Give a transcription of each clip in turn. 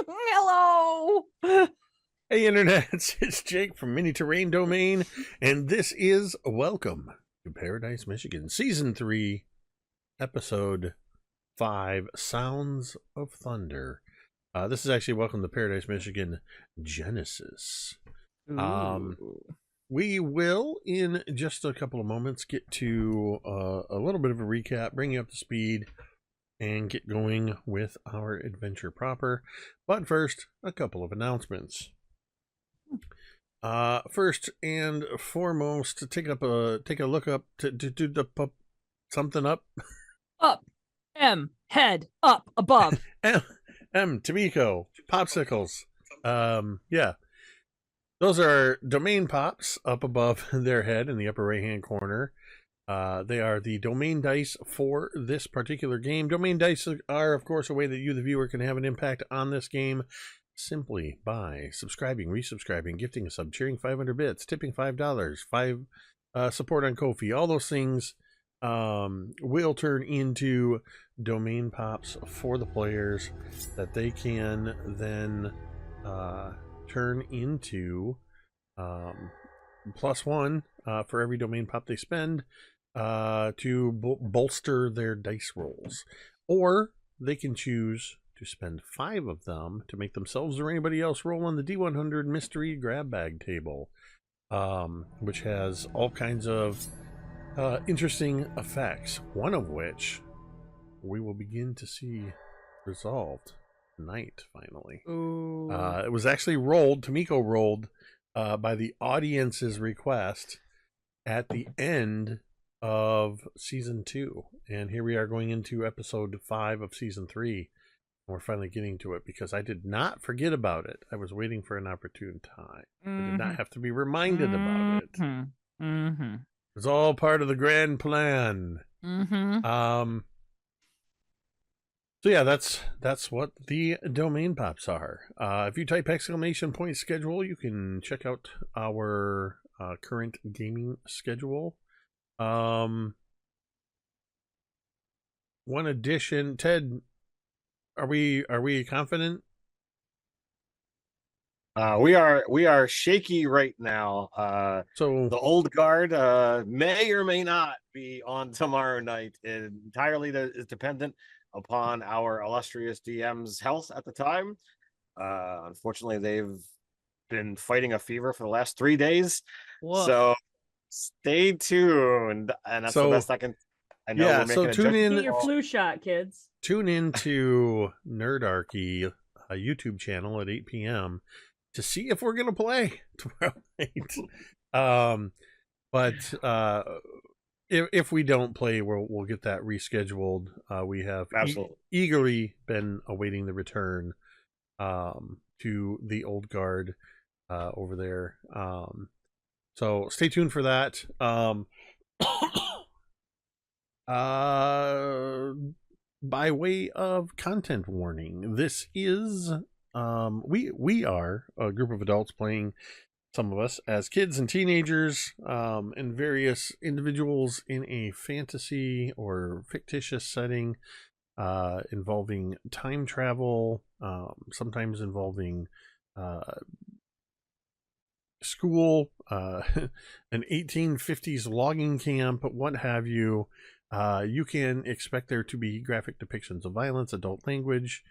Hello. Hey Internet, it's Jake from Mini Terrain Domain, and this is Welcome to Paradise, Michigan, Season 3, Episode 5, Sounds of Thunder. This is actually Welcome to Paradise, Michigan, Genesis. We will, in just a couple of moments, get to a little bit of a recap, bring you up to speed, and get going with our adventure proper. But first, a couple of announcements. First and foremost, take a look up to do the something up. Up. M. Head. Up. Above. M. Tamiko. Popsicles. Yeah. Those are domain pops up above their head in the upper right hand corner. They are the domain dice for this particular game. Domain dice are, of course, a way that you, the viewer, can have an impact on this game simply by subscribing, resubscribing, gifting a sub, cheering 500 bits, tipping $5, support on Ko-fi. All those things will turn into domain pops for the players that they can then turn into +1 for every domain pop they spend to bolster their dice rolls. Or they can choose to spend 5 of them to make themselves or anybody else roll on the D100 mystery grab bag table, which has all kinds of interesting effects, one of which we will begin to see resolved tonight, finally. It was actually rolled, Tamiko rolled, by the audience's request at the end of Season 2. And here we are going into Episode 5 of Season 3. We're finally getting to it because I did not forget about it. I was waiting for an opportune time. I did not have to be reminded about it. It was all part of the grand plan. So yeah, that's what the domain pops are. If you type ! schedule, you can check out our current gaming schedule. One addition, Ted. Are we confident? We are shaky right now. So the old guard may or may not be on tomorrow night. It entirely is dependent upon our illustrious DM's health at the time. Unfortunately, they've been fighting a fever for the last 3 days. Whoa. So stay tuned, and that's the best I can. I know. Yeah, so tune in. Get your flu shot, kids. Tune in to Nerdarchy YouTube channel at 8 p.m. to see if we're gonna play tomorrow night. But if we don't play, we'll get that rescheduled. We have eagerly been awaiting the return to the old guard over there. So stay tuned for that. By way of content warning, this is we are a group of adults playing, some of us as kids and teenagers, and various individuals in a fantasy or fictitious setting involving time travel, sometimes involving school, an 1850s logging camp, what have you. You can expect there to be graphic depictions of violence, adult language,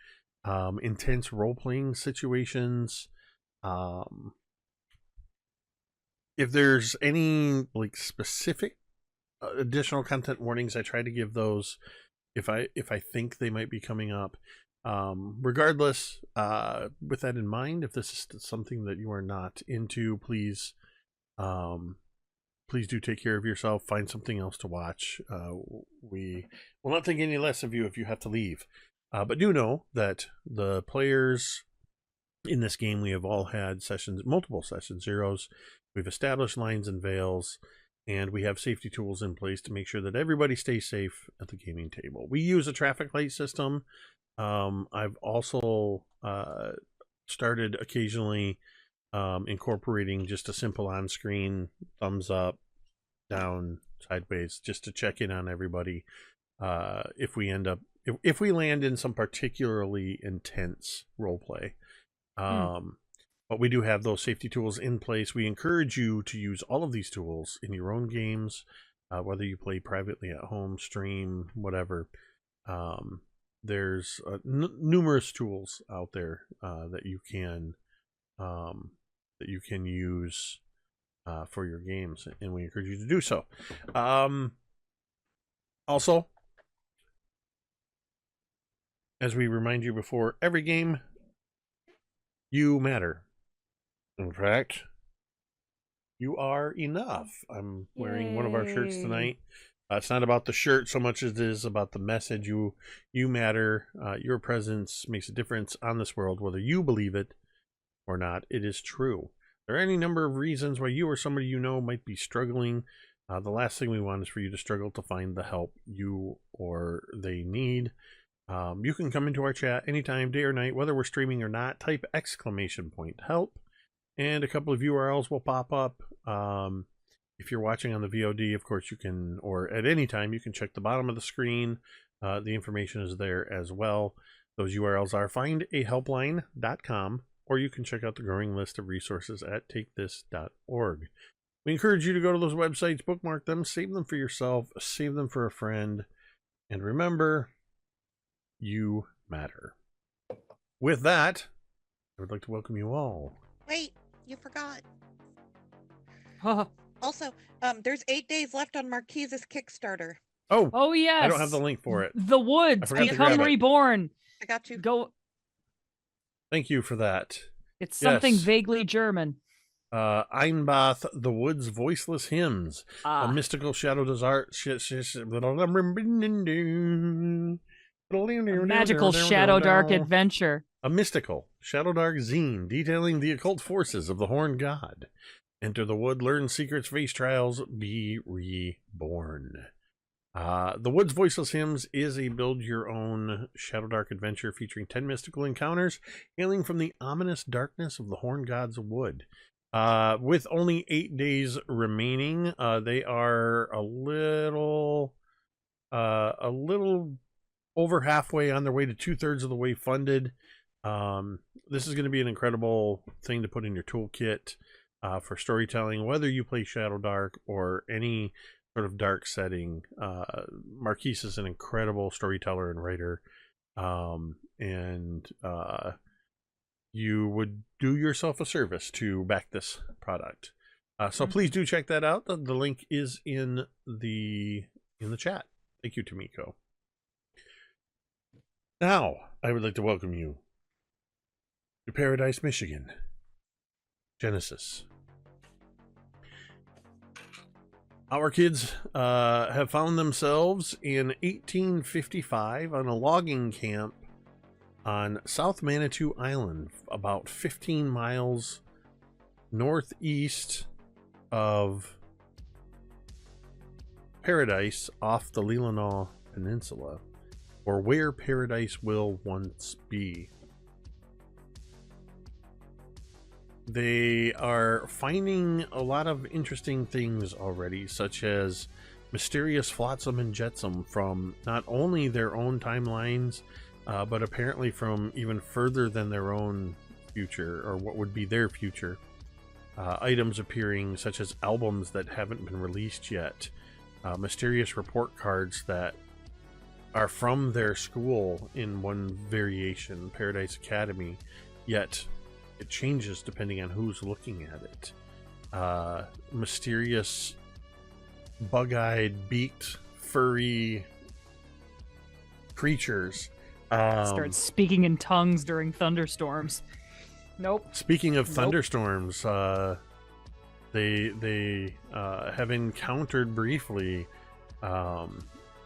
intense role-playing situations. If there's any specific additional content warnings, I try to give those if I think they might be coming up. Regardless, with that in mind, if this is something that you are not into, please do take care of yourself. Find something else to watch. We will not think any less of you if you have to leave. But do know that the players in this game, we have all had multiple session zeros. We've established lines and veils, and we have safety tools in place to make sure that everybody stays safe at the gaming table. We use a traffic light system. I've also started occasionally incorporating just a simple on-screen thumbs up, down, sideways, just to check in on everybody if we end up if we land in some particularly intense role play. But we do have those safety tools in place. We encourage you to use all of these tools in your own games, whether you play privately at home, stream, whatever. There's numerous tools out there that you can use for your games, and we encourage you to do so. Also, as we remind you before every game, you matter. In fact, you are enough. I'm wearing one of our shirts tonight. It's not about the shirt so much as it is about the message. You matter. Your presence makes a difference on this world, whether you believe it or not. It is true. There are any number of reasons why you or somebody you know might be struggling. The last thing we want is for you to struggle to find the help you or they need. You can come into our chat anytime, day or night, whether we're streaming or not. Type !help, and a couple of URLs will pop up. If you're watching on the VOD, of course you can, or at any time, you can check the bottom of the screen. The information is there as well. Those URLs are findahelpline.com, or you can check out the growing list of resources at takethis.org. We encourage you to go to those websites, bookmark them, save them for yourself, save them for a friend, and remember, you matter. With that, I would like to welcome you all. Wait, you forgot. Huh. Also, there's 8 days left on Marquise's Kickstarter. Oh yes. I don't have the link for it. The Woods forgot to Become grab it. Reborn. I got you. Go. Thank you for that. It's something Yes. vaguely German. Einbath, The Woods Voiceless Hymns, a mystical shadow desert, A magical shadow dark adventure. A mystical shadow dark zine detailing the occult forces of the Horned God. Enter the wood, learn secrets, face trials, be reborn. The Woods Voiceless Hymns is a build-your-own shadow dark adventure featuring 10 mystical encounters hailing from the ominous darkness of the Horned God's wood. With only 8 days remaining, they are a little over halfway on their way to 2/3 of the way funded. This is going to be an incredible thing to put in your toolkit for storytelling, whether you play Shadow Dark or any sort of dark setting. Marquise is an incredible storyteller and writer, and you would do yourself a service to back this product. So please do check that out. The link is in the chat. Thank you, Tomiko. Now, I would like to welcome you to Paradise, Michigan. Genesis. Our kids have found themselves in 1855 on a logging camp on South Manitou Island, about 15 miles northeast of Paradise off the Leelanau Peninsula, or where Paradise will once be. They are finding a lot of interesting things already, such as mysterious flotsam and jetsam from not only their own timelines, but apparently from even further than their own future, or what would be their future. Items appearing such as albums that haven't been released yet, mysterious report cards that are from their school in one variation, Paradise Academy, yet it changes depending on who's looking at it. Mysterious bug-eyed, beaked, furry creatures. Start speaking in tongues during thunderstorms. Nope. Speaking of thunderstorms, they have encountered briefly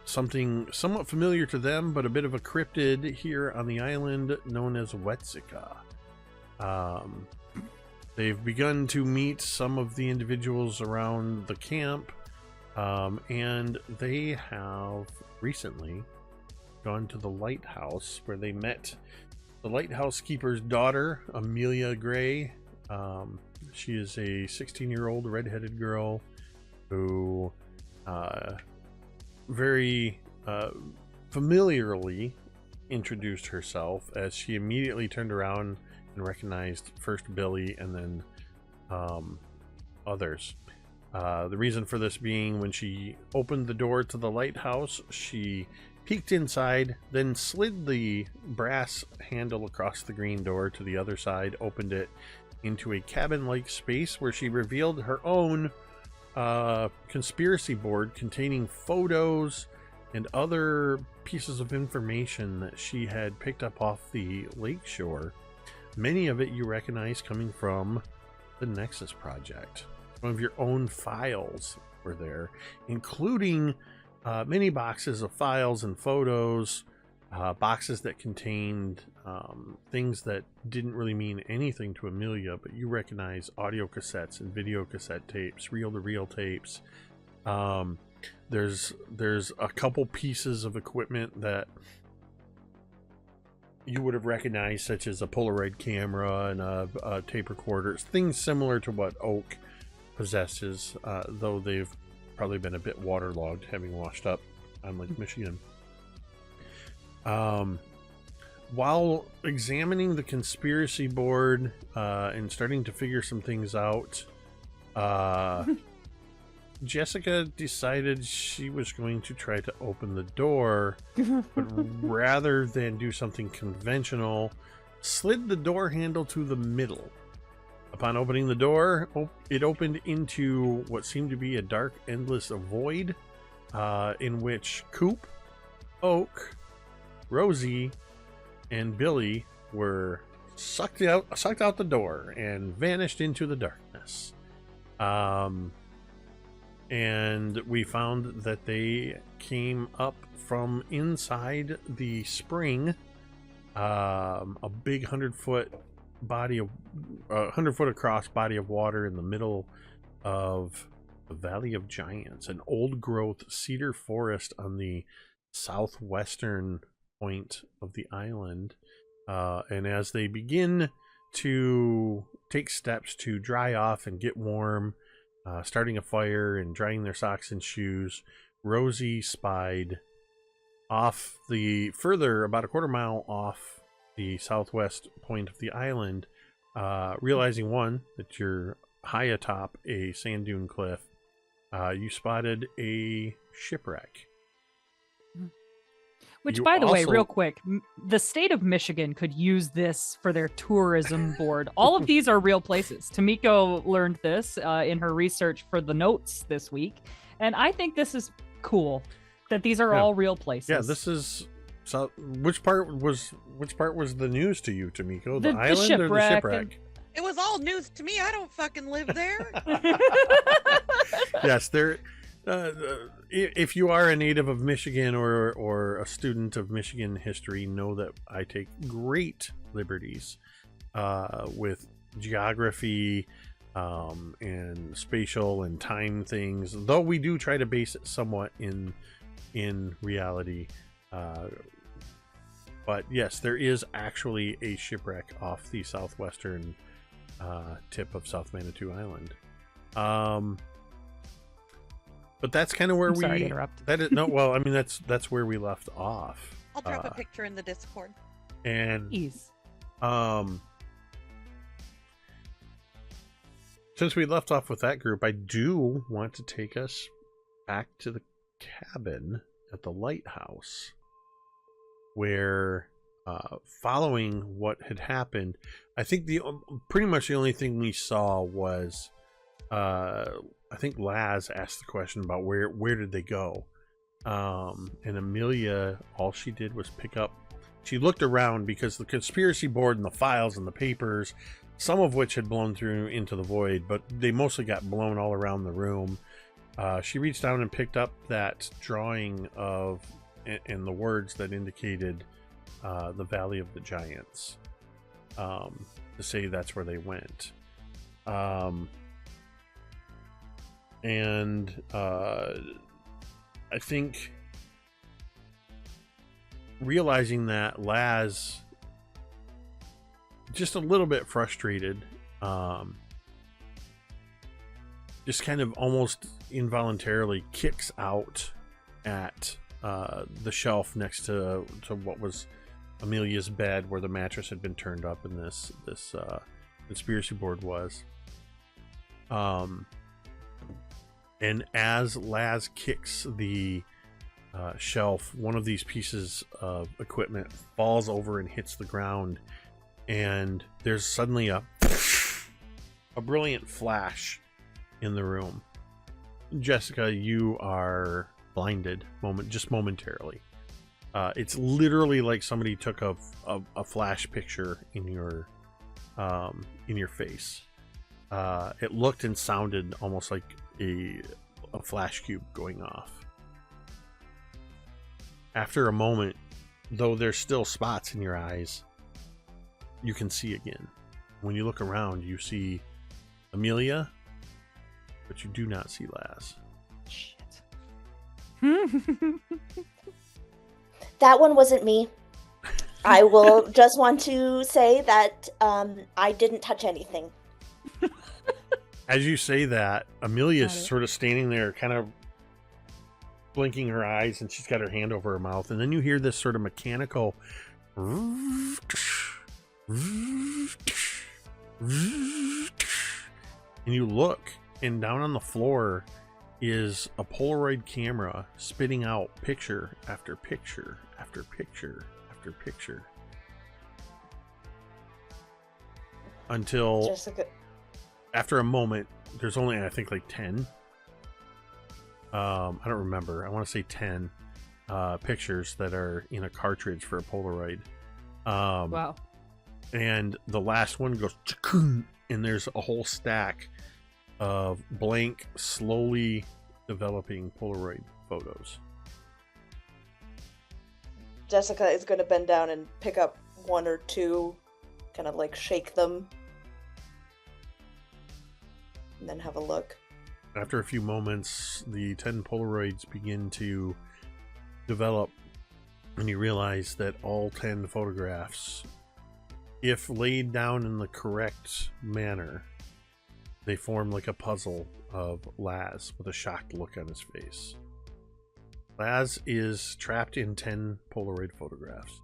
something somewhat familiar to them, but a bit of a cryptid here on the island known as Wetsika. They've begun to meet some of the individuals around the camp, and they have recently gone to the lighthouse where they met the lighthouse keeper's daughter, Amelia Gray. She is a 16-year-old redheaded girl who very familiarly introduced herself as she immediately turned around and recognized first Billy and then others. The reason for this being, when she opened the door to the lighthouse, she peeked inside, then slid the brass handle across the green door to the other side, opened it into a cabin-like space where she revealed her own conspiracy board containing photos and other pieces of information that she had picked up off the Lakeshore. Many of it you recognize coming from the Nexus Project. Some of your own files were there, including many boxes of files and photos, boxes that contained things that didn't really mean anything to Amelia, but you recognize audio cassettes and video cassette tapes, reel-to-reel tapes. There's a couple pieces of equipment that you would have recognized, such as a Polaroid camera and a tape recorder, things similar to what Oak possesses, though they've probably been a bit waterlogged, having washed up on Lake Michigan. While examining the conspiracy board and starting to figure some things out, Jessica decided she was going to try to open the door, but rather than do something conventional, slid the door handle to the middle. Upon opening the door, it opened into what seemed to be a dark, endless void, in which Coop, Oak, Rosie, and Billy were sucked out the door and vanished into the darkness. And we found that they came up from inside the spring, a big 100-foot across body of water in the middle of the Valley of Giants, an old growth cedar forest on the southwestern point of the island. And as they begin to take steps to dry off and get warm, starting a fire and drying their socks and shoes, Rosie spied off the further, about a quarter mile off the southwest point of the island, realizing, one, that you're high atop a sand dune cliff, you spotted a shipwreck. Which, You by the way, also- real quick, the state of Michigan could use this for their tourism board. All of these are real places. Tamiko learned this in her research for the notes this week, and I think this is cool that these are all real places. Yeah, this is. So, which part was the news to you, Tamiko? The The island or the shipwreck shipwreck? It was all news to me. I don't fucking live there. Yes, there. If you are a native of Michigan or a student of Michigan history, know that I take great liberties with geography and spatial and time things, though we do try to base it somewhat in reality. But yes, there is actually a shipwreck off the southwestern tip of South Manitou Island. But that's kind of where Sorry to interrupt. That is no. Well, I mean that's where we left off. I'll drop a picture in the Discord. And Ease. since we left off with that group, I do want to take us back to the cabin at the lighthouse, where following what had happened, I think pretty much the only thing we saw was I think Laz asked the question about where did they go, and Amelia, all she did was she looked around because the conspiracy board and the files and the papers, some of which had blown through into the void, but they mostly got blown all around the room. She reached down and picked up that drawing of and the words that indicated the Valley of the Giants, to say that's where they went. And I think realizing that, Laz, just a little bit frustrated, just kind of almost involuntarily kicks out at the shelf next to what was Amelia's bed, where the mattress had been turned up and this conspiracy board was. And as Laz kicks the shelf, one of these pieces of equipment falls over and hits the ground, and there's suddenly a brilliant flash in the room. Jessica, you are blinded just momentarily. It's literally like somebody took a flash picture in your face. It looked and sounded almost like a flash cube going off. After a moment, though there's still spots in your eyes, you can see again. When you look around, you see Amelia, but you do not see Laz. Shit. That one wasn't me. I will just want to say that I didn't touch anything. As you say that, Amelia's sort of standing there, kind of blinking her eyes, and she's got her hand over her mouth. And then you hear this sort of mechanical... And you look, and down on the floor is a Polaroid camera spitting out picture after picture after picture after picture. Until... Jessica. After a moment, there's only, I think, like 10. I don't remember. I want to say 10 pictures that are in a cartridge for a Polaroid. Wow. And the last one goes, and there's a whole stack of blank, slowly developing Polaroid photos. Jessica is going to bend down and pick up one or two, kind of like shake them, and then have a look. After a few moments, the 10 Polaroids begin to develop, and you realize that all 10 photographs, if laid down in the correct manner, they form like a puzzle of Laz with a shocked look on his face. Laz is trapped in 10 Polaroid photographs.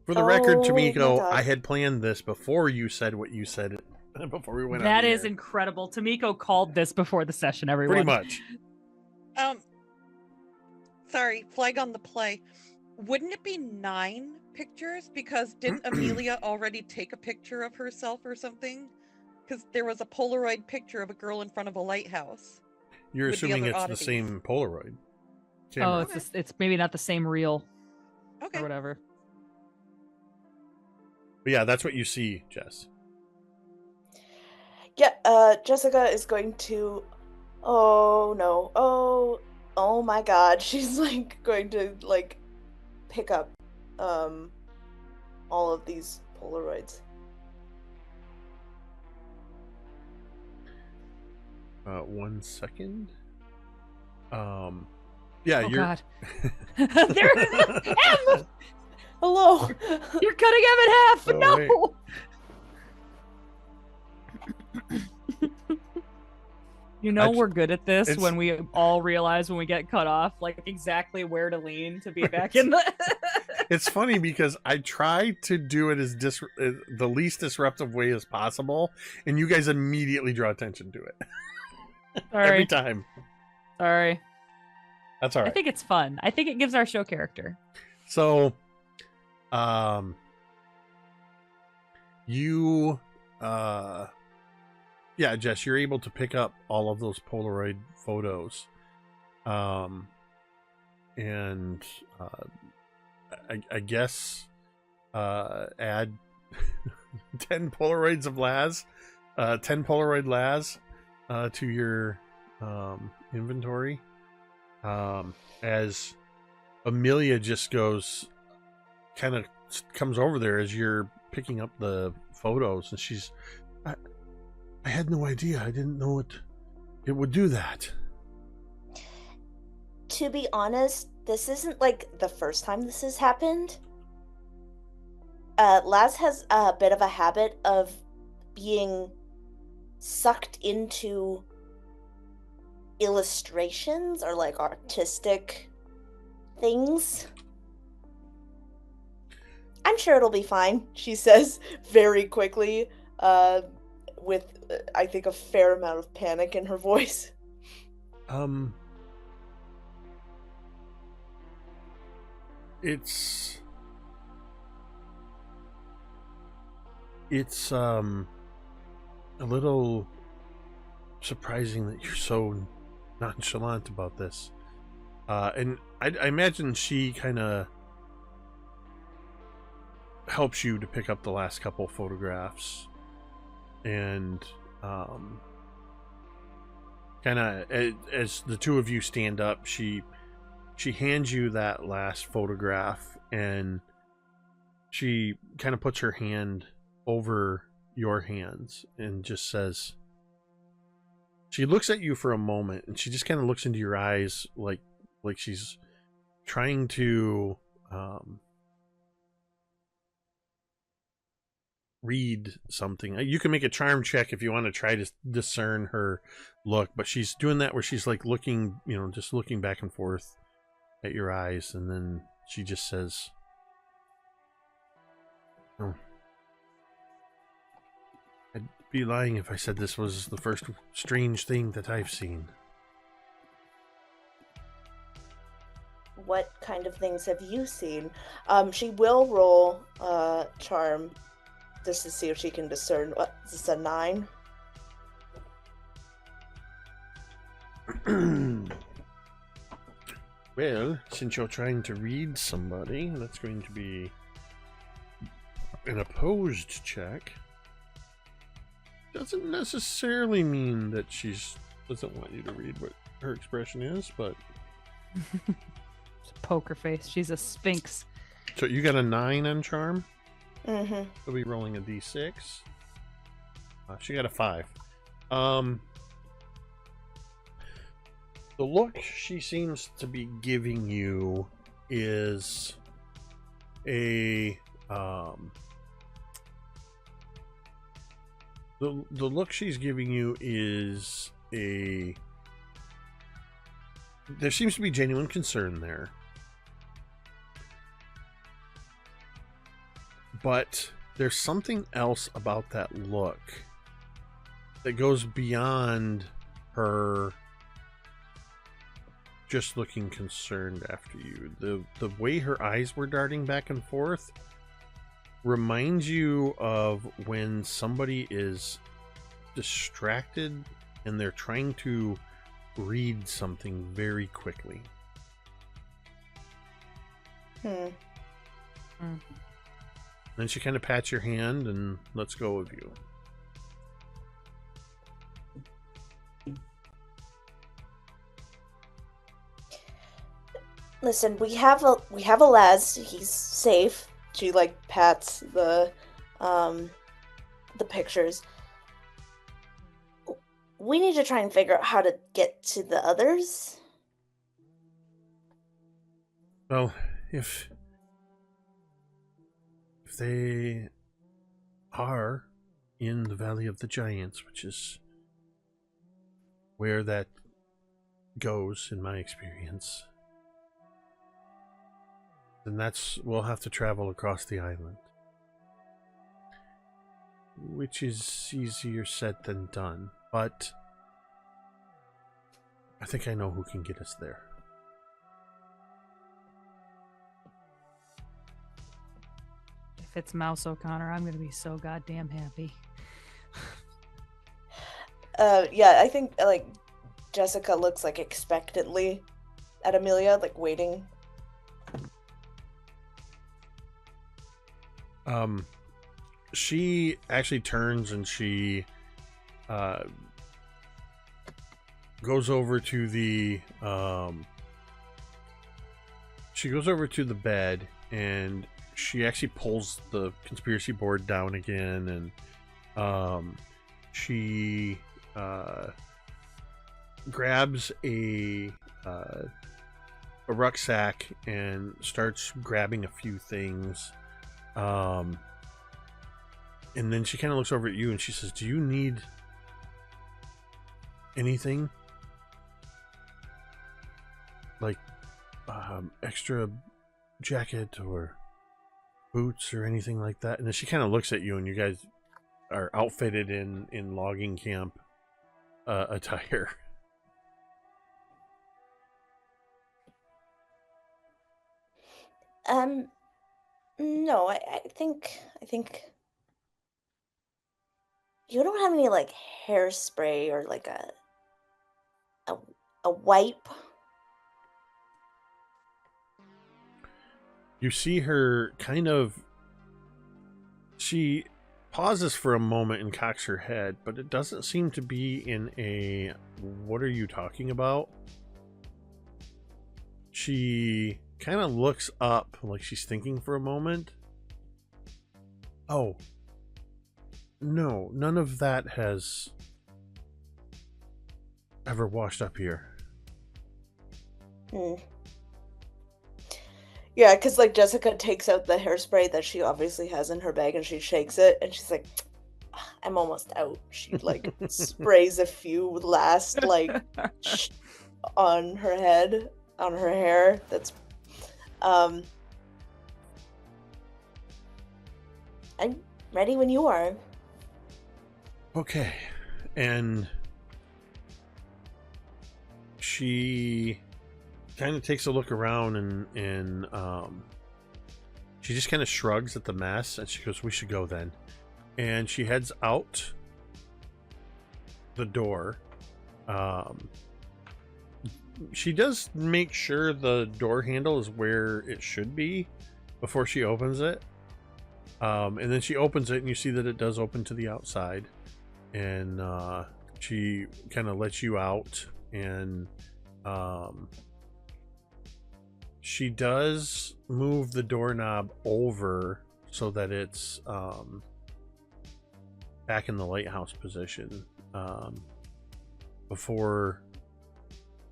For the record, Oh my Tamiko, God. I had planned this before you said what you said before we went on That the is air. incredible. Tamiko called this before the session, everyone. Pretty much. Sorry, flag on the play. Wouldn't it be 9 pictures? Because didn't Amelia already take a picture of herself or something? Because there was a Polaroid picture of a girl in front of a lighthouse. You're with the assuming other it's oddities. the same Polaroid Oh, camera. it's maybe not the same reel Okay. or whatever. But yeah, that's what you see, Jess. Yeah, Jessica is going to... Oh, no. Oh my God. She's, like, going to, like, pick up, all of these Polaroids. 1 second. Yeah, Oh you're. God. There, M! Hello! You're cutting M in half. Oh, No. You know we're good at this it's- when we all realize when we get cut off, like exactly where to lean to be back in the. It's funny because I try to do it as the least disruptive way as possible, and you guys immediately draw attention to it. Every Sorry. time. Sorry. That's all I right. think it's fun. I think it gives our show character. So, you, yeah, Jess, you're able to pick up all of those Polaroid photos, and I guess add 10 Polaroids of Laz, 10 Polaroid Laz, to your inventory, as Amelia just goes, kind of comes over there as you're picking up the photos, and she's, I had no idea. I didn't know it would do that. To be honest, this isn't, like, the first time this has happened. Laz has a bit of a habit of being sucked into illustrations or like artistic things. I'm sure it'll be fine, she says very quickly, with I think a fair amount of panic in her voice. It's a little surprising that you're so nonchalant about this. And I imagine she kind of helps you to pick up the last couple photographs, and kind of as the two of you stand up, she hands you that last photograph, and she kind of puts her hand over your hands and just says, she looks at you for a moment, and she just kind of looks into your eyes like she's trying to read something. You can make a charm check if you want to try to discern her look, but she's doing that where she's like looking, just looking back and forth at your eyes, and then she just says, "Oh, I'd be lying if I said this was the first strange thing that I've seen." What kind of things have you seen? She will roll charm just to see if she can discern. What is this, a 9? Well, since you're trying to read somebody, that's going to be an opposed check. Doesn't necessarily mean that she doesn't want you to read what her expression is, but It's a poker face. She's a sphinx. so you got a 9 on charm. Mm-hmm. We'll be rolling a d6. She got a 5. The look she seems to be giving you is a the look she's giving you is a, there seems to be genuine concern there, but there's something else about that look that goes beyond her just looking concerned after you. The way her eyes were darting back and forth reminds you of when somebody is distracted and they're trying to read something very quickly. Then she kind of pats your hand and lets go of you. Listen, we have a Laz. He's safe. She like pats the pictures. We need to try and figure out how to get to the others. Well, if they are in the Valley of the Giants, which is where that goes in my experience, then we'll have to travel across the island, which is easier said than done, but I think I know who can get us there. If it's Mouse O'Connor, I'm gonna be so goddamn happy. Yeah, I think like Jessica looks like expectantly at Amelia, like waiting. She actually turns and she goes over to the bed, and she actually pulls the conspiracy board down again, and she grabs a rucksack and starts grabbing a few things. And then she kind of looks over at you and she says, "Do you need anything?" like extra jacket or boots or anything like that? And then she kind of looks at you, and you guys are outfitted in logging camp attire. No, I think you don't have any like hairspray or like a a wipe. You see her kind of, she pauses for a moment and cocks her head, but it doesn't seem to be in a "what are you talking about?" She kind of looks up like she's thinking for a moment. Oh, no, none of that has ever washed up here. Hmm. Yeah, because like Jessica takes out the hairspray that she obviously has in her bag and she shakes it and she's like, "Ah, I'm almost out." She like sprays a few last like on her head, on her hair. That's I'm ready when you are. Okay. And she kind of takes a look around and she just kind of shrugs at the mess and she goes, "We should go then." And she heads out the door. She does make sure the door handle is where it should be before she opens it. And then she opens it and you see that it does open to the outside. And she kind of lets you out, and she does move the doorknob over so that it's back in the lighthouse position before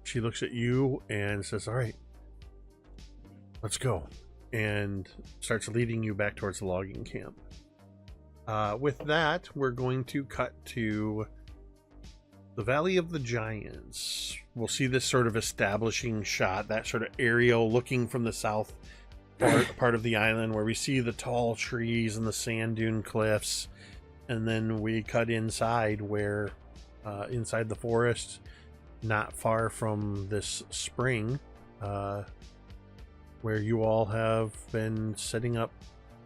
she looks at you and says, "All right, let's go," and starts leading you back towards the logging camp. With that, we're going to cut to the Valley of the Giants. We'll see this sort of establishing shot, that sort of aerial looking from the south part of the island, where we see the tall trees and the sand dune cliffs. And then we cut inside where, inside the forest, not far from this spring, where you all have been setting up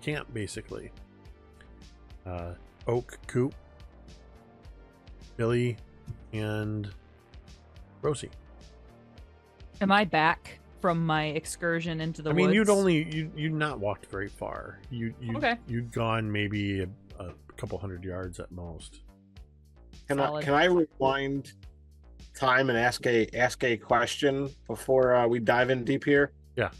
camp, basically. Oak, Coop, Billy, and Rosie. Am I back from my excursion into the I mean, woods? you'd not walked very far. Okay. You'd gone maybe a couple hundred yards at most. Can Solid. I rewind time and ask a question before we dive in deep here? Yeah.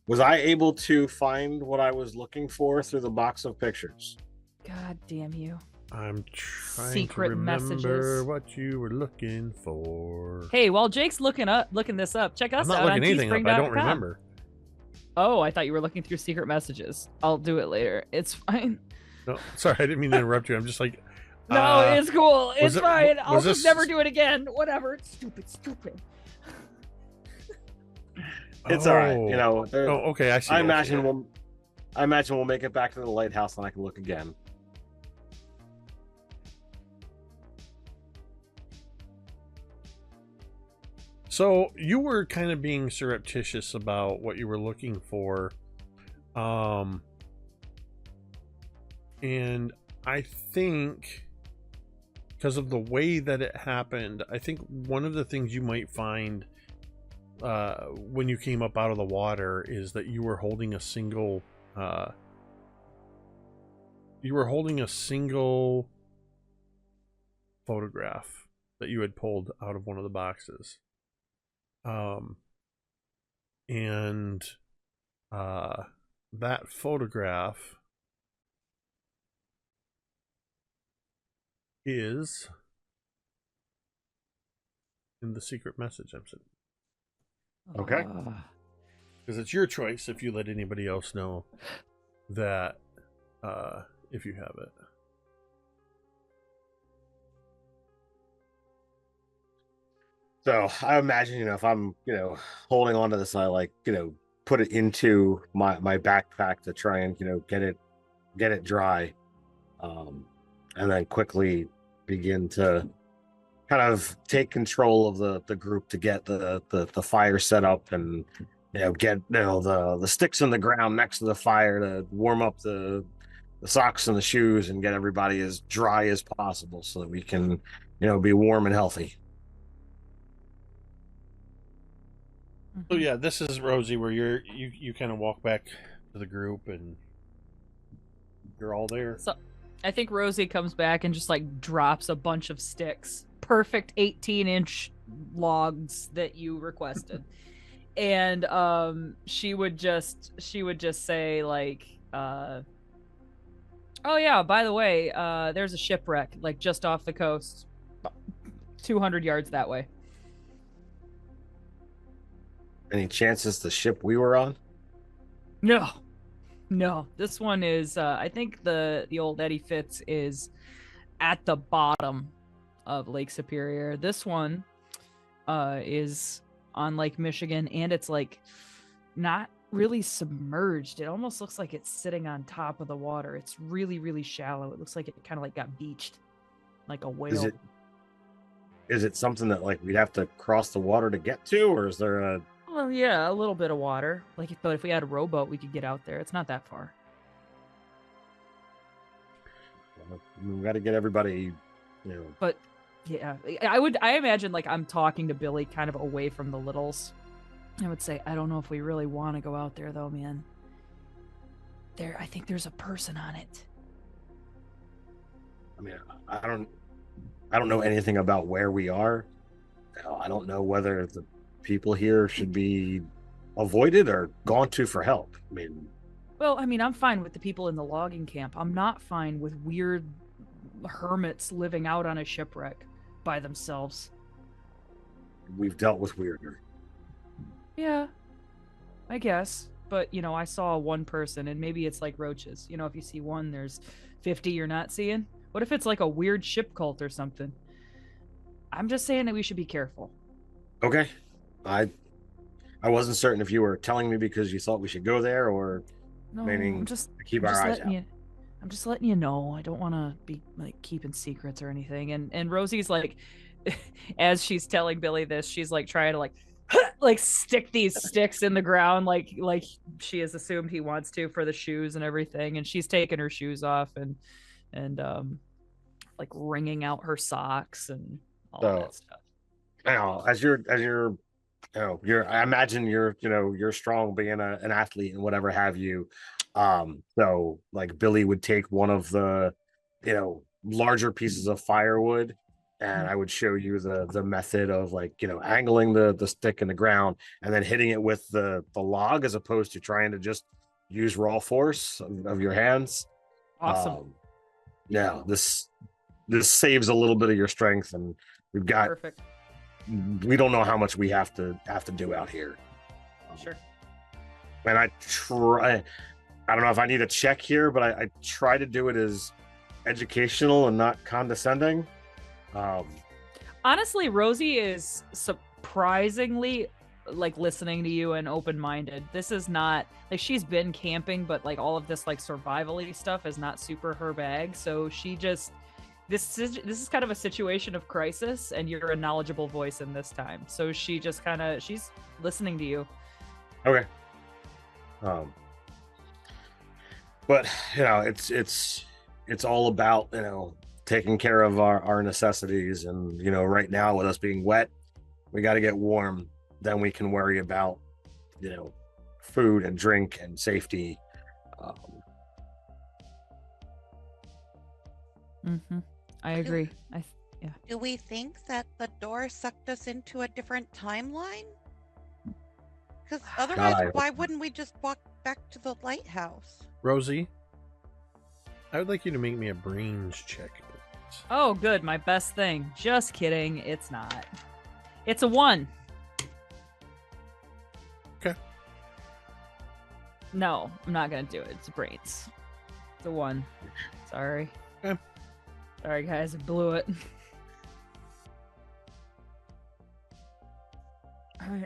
Was I able to find what I was looking for through the box of pictures? God damn you. I'm trying Secret to remember messages. what you were looking for. Hey, while Jake's looking this up, check I'm us not out looking on anything up. I don't teespring.com. remember. Oh, I thought you were looking through secret messages. I'll do it later. It's fine. No, sorry, I didn't mean to interrupt you. I'm just like, No, it's cool. It's it- fine. was I'll just this- never do it again. Whatever. It's stupid. It's all right. You know, Oh, okay. I see. I imagine we'll make it back to the lighthouse and I can look again. So you were kind of being surreptitious about what you were looking for. And I think because of the way that it happened, I think one of the things you might find when you came up out of the water is that you were holding a single photograph that you had pulled out of one of the boxes. And that photograph is in the secret message I'm sending. Okay. Because it's your choice if you let anybody else know that if you have it. So I imagine, if I'm, holding on to this, I like, put it into my backpack to try and, get it dry. And then quickly begin to kind of take control of the group to get the fire set up and, get, the sticks in the ground next to the fire to warm up the socks and the shoes and get everybody as dry as possible so that we can, be warm and healthy. So yeah, this is Rosie, where you kind of walk back to the group and you're all there. So I think Rosie comes back and just like drops a bunch of sticks. Perfect 18-inch logs that you requested. And she would just say like oh yeah, by the way, there's a shipwreck like just off the coast 200 yards that way. Any chances the ship we were on? No, this one is I think the old Eddie Fitz is at the bottom of Lake Superior. This one is on Lake Michigan, and it's like not really submerged. It almost looks like it's sitting on top of the water. It's really, really shallow. It looks like it kind of like got beached like a whale. Is it something that like we'd have to cross the water to get to, or is there a... Well, yeah, a little bit of water. But if we had a rowboat, we could get out there. It's not that far. We got to get everybody, But yeah, I imagine like I'm talking to Billy kind of away from the littles. I would say, I don't know if we really want to go out there though, man. I think there's a person on it. I mean, I don't know anything about where we are. I don't know whether the people here should be avoided or gone to for help. Well, I'm fine with the people in the logging camp. I'm not fine with weird hermits living out on a shipwreck by themselves. We've dealt with weirder. Yeah, I guess. But, I saw one person, and maybe it's like roaches. If you see one, there's 50 you're not seeing. What if it's like a weird ship cult or something? I'm just saying that we should be careful. Okay. I wasn't certain if you were telling me because you thought we should go there or meaning to keep our eyes out. I'm just letting you know. I don't want to be like keeping secrets or anything. And Rosie's like, as she's telling Billy this, she's like trying to like stick these sticks in the ground like she has assumed he wants to for the shoes and everything. And she's taking her shoes off and like wringing out her socks and all that stuff. As you're I imagine you're strong being an athlete and whatever have you. So like Billy would take one of the, larger pieces of firewood, and I would show you the method of like, angling the stick in the ground and then hitting it with the log as opposed to trying to just use raw force of your hands. Awesome. This saves a little bit of your strength, and we've got perfect. We don't know how much we have to do out here. Sure. And I don't know if I need a check here, but I try to do it as educational and not condescending. Honestly, Rosie is surprisingly like listening to you and open-minded. This is not like she's been camping, but like all of this like survival-y stuff is not super her bag. So she just this is kind of a situation of crisis, and you're a knowledgeable voice in this time. So she just she's listening to you. Okay. But it's all about taking care of our necessities, and right now with us being wet, we got to get warm. Then we can worry about food and drink and safety. I agree. Yeah. Do we think that the door sucked us into a different timeline? Because otherwise, why wouldn't we just walk back to the lighthouse? Rosie, I would like you to make me a brains check. Oh, good. My best thing. Just kidding. It's not. It's a 1. Okay. No, I'm not going to do it. It's brains. It's a 1. Sorry. Okay. Sorry, guys. I blew it.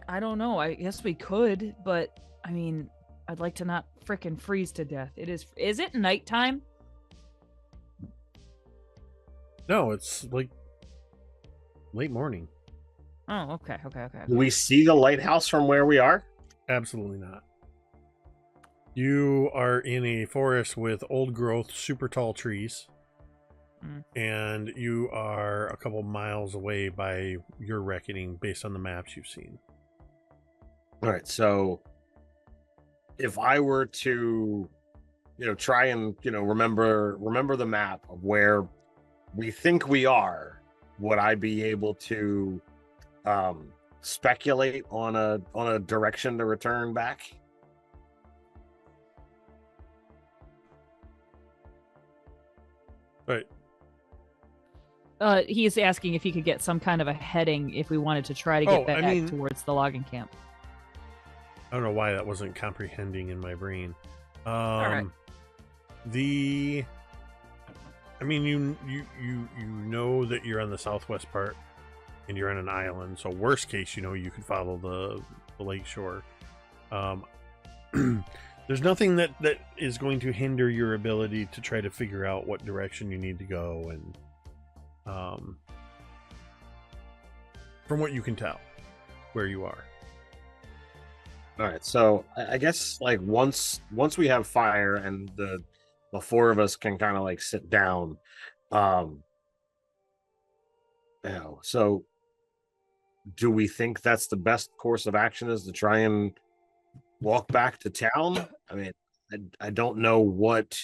I don't know. I guess we could, but I mean, I'd like to not frickin' freeze to death. Is it nighttime? No, it's like late morning. Oh, okay. Do we see the lighthouse from where we are? Absolutely not. You are in a forest with old growth, super tall trees. And you are a couple miles away by your reckoning based on the maps you've seen. All right, so if I were to, try and, remember the map of where we think we are, would I be able to speculate on a direction to return back? Right. He's asking if he could get some kind of a heading if we wanted to try to get back towards the logging camp. I don't know why that wasn't comprehending in my brain. All right. You know that you're on the southwest part and you're on an island, so worst case, you could follow the lakeshore. There's nothing that is going to hinder your ability to try to figure out what direction you need to go, and from what you can tell, where you are. All right, so I guess like once we have fire and the four of us can kind of like sit down, so do we think that's the best course of action, is to try and walk back to town? I mean, I don't know what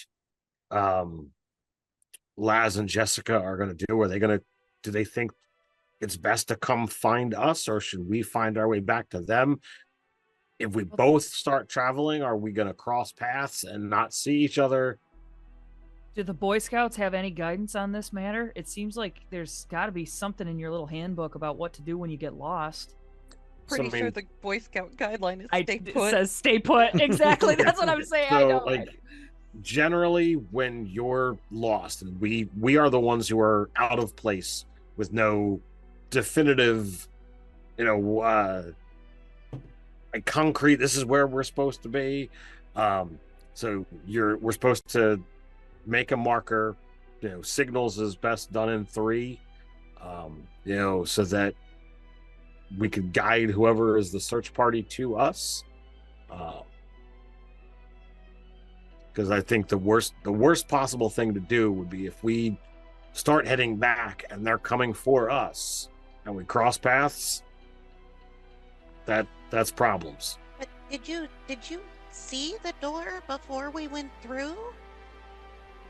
Laz and Jessica are going to do. Are they going to, do they think it's best to come find us, or should we find our way back to them? If we both start traveling, are we going to cross paths and not see each other? Do the Boy Scouts have any guidance on this matter? It seems like there's got to be something in your little handbook about what to do when you get lost. Pretty sure the Boy Scout guideline is stay put. It says stay put. Exactly. That's what I'm saying. So, I know. like, generally, when you're lost, and we are the ones who are out of place with no definitive, like concrete, this is where we're supposed to be. So we're supposed to make a marker. Signals is best done in 3. So that we could guide whoever is the search party to us. Because I think the worst possible thing to do would be if we start heading back and they're coming for us and we cross paths. That's problems. But did you see the door before we went through?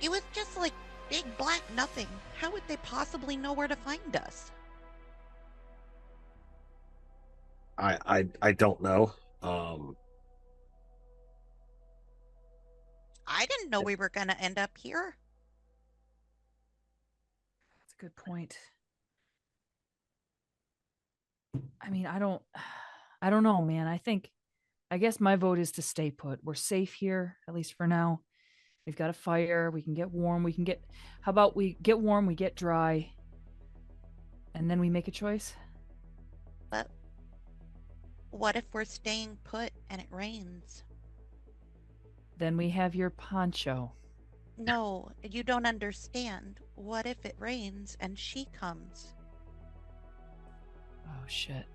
It was just like big black nothing. How would they possibly know where to find us? I don't know. I didn't know we were gonna end up here. That's a good point. I mean, I don't know, man. I guess my vote is to stay put. We're safe here, at least for now. We've got a fire. We can get warm. How about we get warm, we get dry, and then we make a choice? But what if we're staying put and it rains? Then we have your poncho. No, you don't understand. What if it rains and she comes? Oh, shit.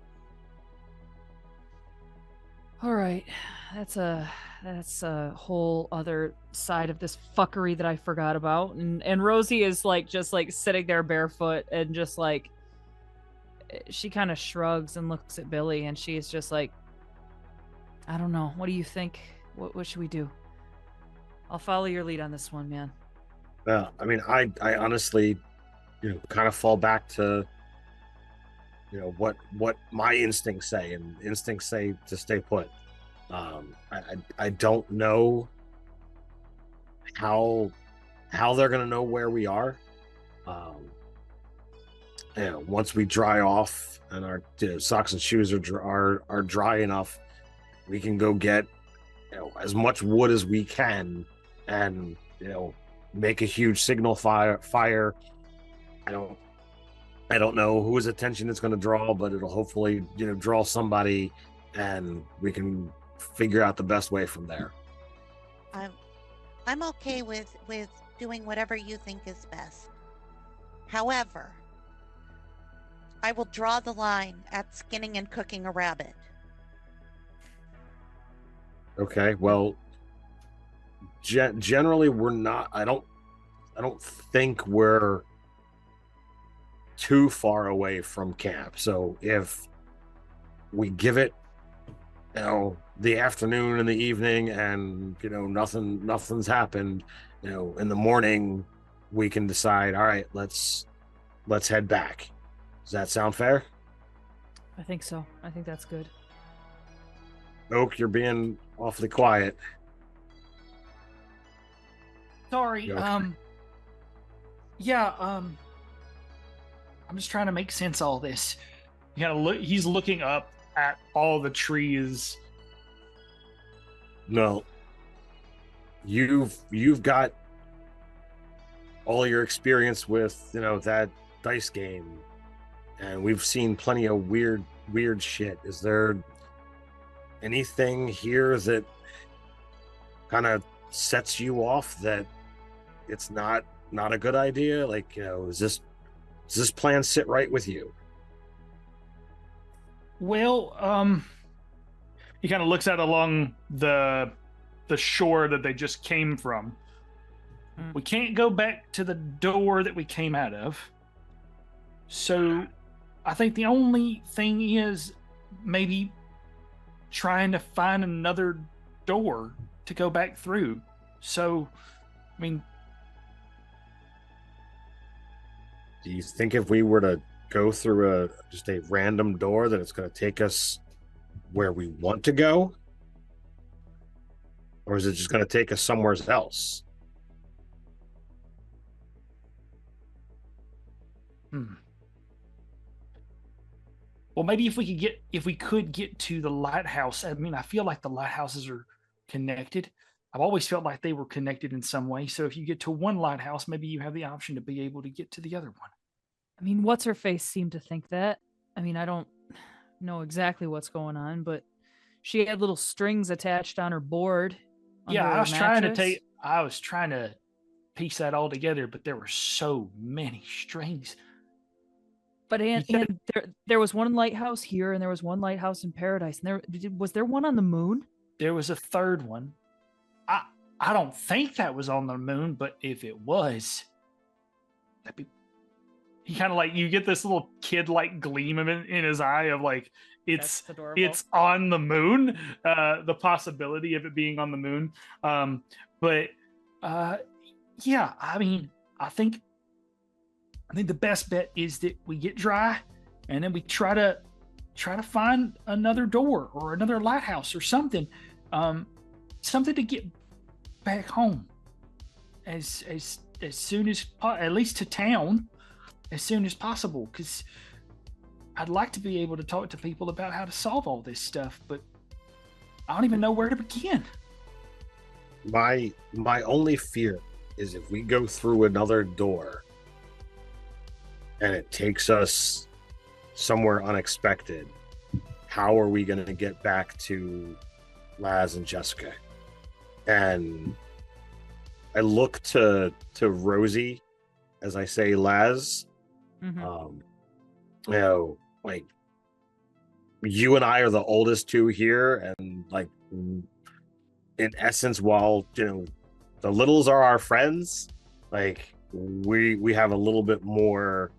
All right. That's a whole other side of this fuckery that I forgot about. And Rosie is just sitting there barefoot and just like, she kind of shrugs and looks at Billy, and she is just like, I don't know. What do you think? What should we do? I'll follow your lead on this one, man. Yeah, I mean, I honestly, kind of fall back to, what my instincts say, and instincts say to stay put. I don't know how they're gonna know where we are. Once we dry off and our socks and shoes are dry enough, we can go get as much wood as we can, and make a huge signal fire. I don't know whose attention it's going to draw, but it'll hopefully, draw somebody, and we can figure out the best way from there. I'm okay with doing whatever you think is best. However, I will draw the line at skinning and cooking a rabbit. Okay, well, generally we're not. I don't think we're too far away from camp. So if we give it, the afternoon and the evening, and nothing's happened, in the morning, we can decide. All right, let's head back. Does that sound fair? I think so. I think that's good. Oak, you're being awfully quiet. Sorry. You okay? Yeah. I'm just trying to make sense of all this. He's looking up at all the trees. No. You've got all your experience with that dice game, and we've seen plenty of weird shit. Is there anything here that kind of sets you off that it's not a good idea? Like, does this plan sit right with you? Well, he kind of looks out along the shore that they just came from. We can't go back to the door that we came out of. So I think the only thing is maybe trying to find another door to go back through. So, I mean, do you think if we were to go through just a random door that it's going to take us where we want to go? Or is it just going to take us somewhere else? Well, maybe if we could get to the lighthouse. I mean, I feel like the lighthouses are connected. I've always felt like they were connected in some way. So if you get to one lighthouse, maybe you have the option to be able to get to the other one. I mean, what's her face seemed to think that. I mean, I don't know exactly what's going on, but she had little strings attached on her board. Yeah, under I her was trying to piece that all together, but there were so many strings. But there was one lighthouse here, and there was one lighthouse in Paradise. And was there one on the moon? There was a third one. I don't think that was on the moon, but if it was, that'd be. He kind of like, you get this little kid like gleam in his eye of like it's on the moon. The possibility of it being on the moon. Yeah, I mean, I think the best bet is that we get dry, and then we try to find another door or another lighthouse or something, something to get back home as soon as at least to town as soon as possible, because I'd like to be able to talk to people about how to solve all this stuff, but I don't even know where to begin. My only fear is if we go through another door and it takes us somewhere unexpected, how are we going to get back to Laz and Jessica? And I look to Rosie as I say Laz. Like, you and I are the oldest two here, and like in essence, while the littles are our friends, like we have a little bit more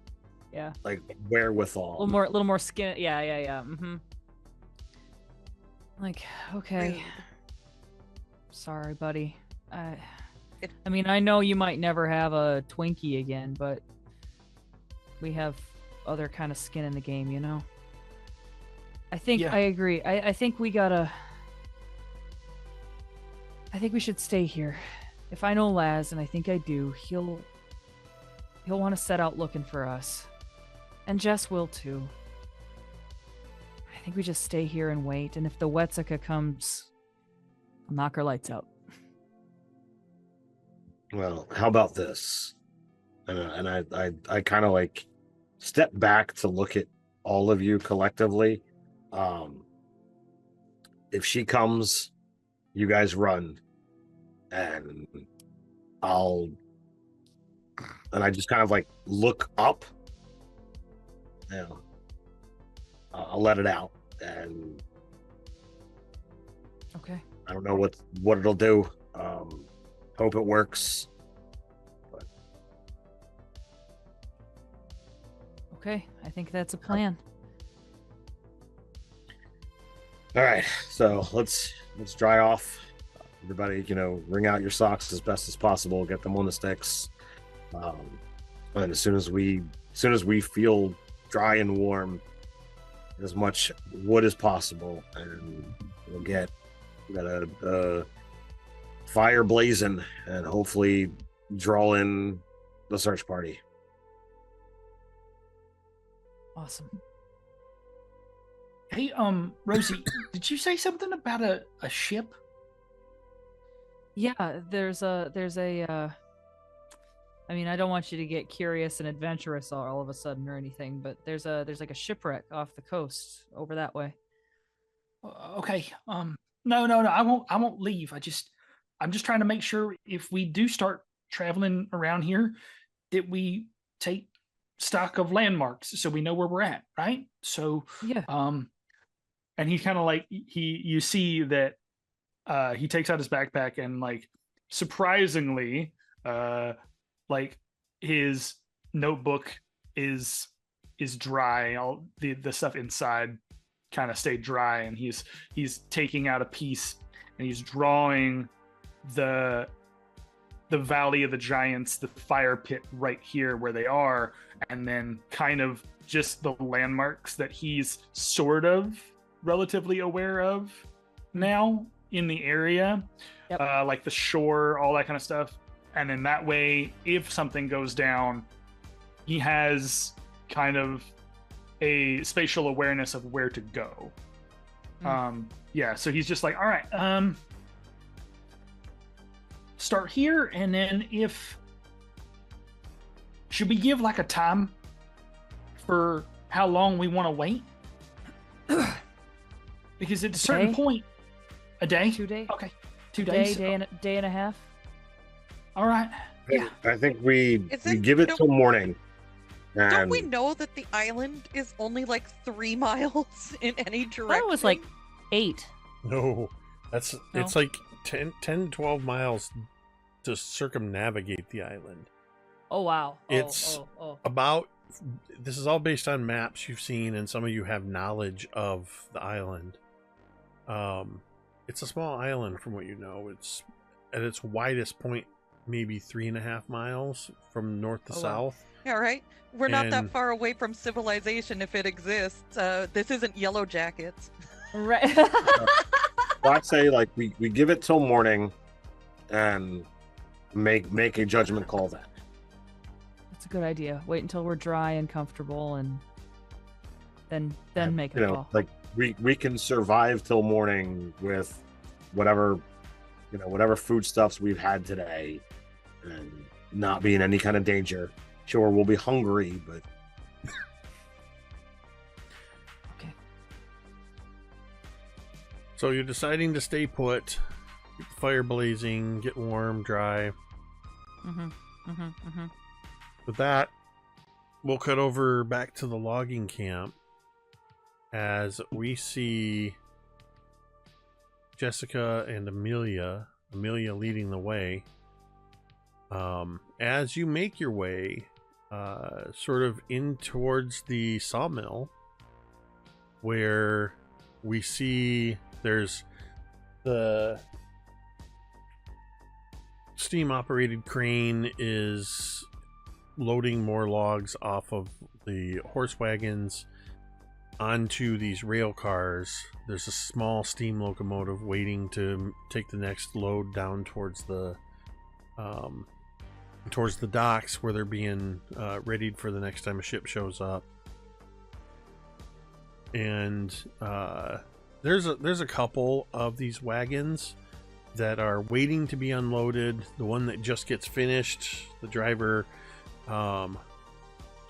like wherewithal, a little more skin. Yeah. Like, okay, sorry, buddy. I mean, I know you might never have a Twinkie again, but we have other kind of skin in the game, I think I agree. I think we should stay here. If I know Laz, and I think I do, he'll want to set out looking for us. And Jess will too. I think we just stay here and wait, and if the Wetzika comes, I'll knock her lights out. Well, how about this? And I kind of like step back to look at all of you collectively. If she comes, you guys run, and I just kind of like look up. I'll let it out, and Okay. I don't know what it'll do. Hope it works. But Okay. I think that's a plan. all right, so let's dry off. Everybody, wring out your socks as best as possible. Get them on the sticks. And as soon as we feel dry and warm, as much wood as possible, and we'll get a fire blazing and hopefully draw in the search party. Awesome. Hey, Rosie, did you say something about a ship? Yeah, there's a I mean, I don't want you to get curious and adventurous all of a sudden or anything, but there's like a shipwreck off the coast over that way. Okay. No, I won't leave. I'm just trying to make sure if we do start traveling around here that we take stock of landmarks so we know where we're at, right? So Yeah. and he kind of like you see that he takes out his backpack and like surprisingly like his notebook is dry. All the stuff inside kind of stayed dry, and he's taking out a piece and he's drawing the Valley of the Giants, the fire pit right here where they are, and then kind of just the landmarks that he's sort of relatively aware of now in the area. Yep. Like the shore, all that kind of stuff. And then that way, if something goes down, he has kind of a spatial awareness of where to go. Yeah, so he's just like, all right, start here, and then should we give like a time for how long we want to wait? Because at a certain point, a day? 2 days? Okay, 2 days. Day and a half. All right. Yeah. I think we Isn't- give it don't- till morning. Don't And we know that the island is only like 3 miles in any I direction? thought it was like 8. No, it's No? like 10, 12 miles to circumnavigate the island. Oh wow. It's oh. About, this is all based on maps you've seen, and some of you have knowledge of the island. It's a small island from what you know. It's at its widest point, maybe 3.5 miles from north to Oh, wow. south. Yeah, right? We're not that And- far away from civilization if it exists. This isn't Yellow Jackets. Right. So I'd say like we give it till morning and make a judgment call then. That's a good idea. Wait until we're dry and comfortable, and then make a call. Like we can survive till morning with whatever foodstuffs we've had today and not be in any kind of danger. Sure, we'll be hungry, but Okay. So you're deciding to stay put, keep the fire blazing, get warm, dry. With that, we'll cut over back to the logging camp as we see Jessica and Amelia leading the way. As you make your way sort of in towards the sawmill, where we see there's the steam operated crane is loading more logs off of the horse wagons onto these rail cars. There's a small steam locomotive waiting to take the next load down towards the docks where they're being readied for the next time a ship shows up. And there's a couple of these wagons that are waiting to be unloaded. The one that just gets finished, the driver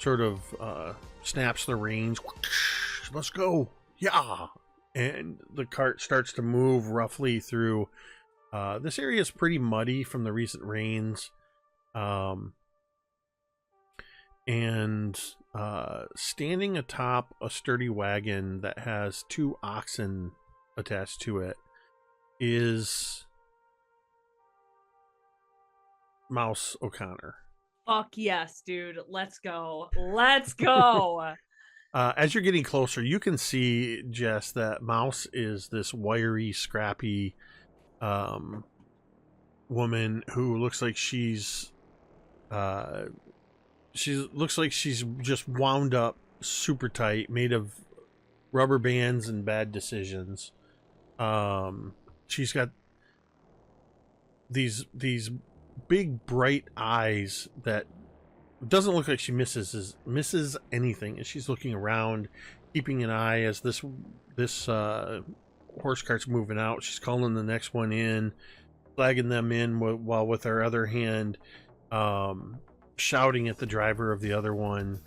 sort of snaps the reins. Let's go. Yeah. And the cart starts to move roughly through. This area is pretty muddy from the recent rains. And standing atop a sturdy wagon that has 2 oxen attached to it is Mouse O'Connor. Fuck yes, dude. Let's go. Let's go. As you're getting closer, you can see, Jess, that Mouse is this wiry, scrappy woman who looks like she's just wound up super tight, made of rubber bands and bad decisions. She's got these big bright eyes that doesn't look like she misses anything, and she's looking around, keeping an eye as this horse cart's moving out. She's calling the next one in, flagging them in while with her other hand shouting at the driver of the other one,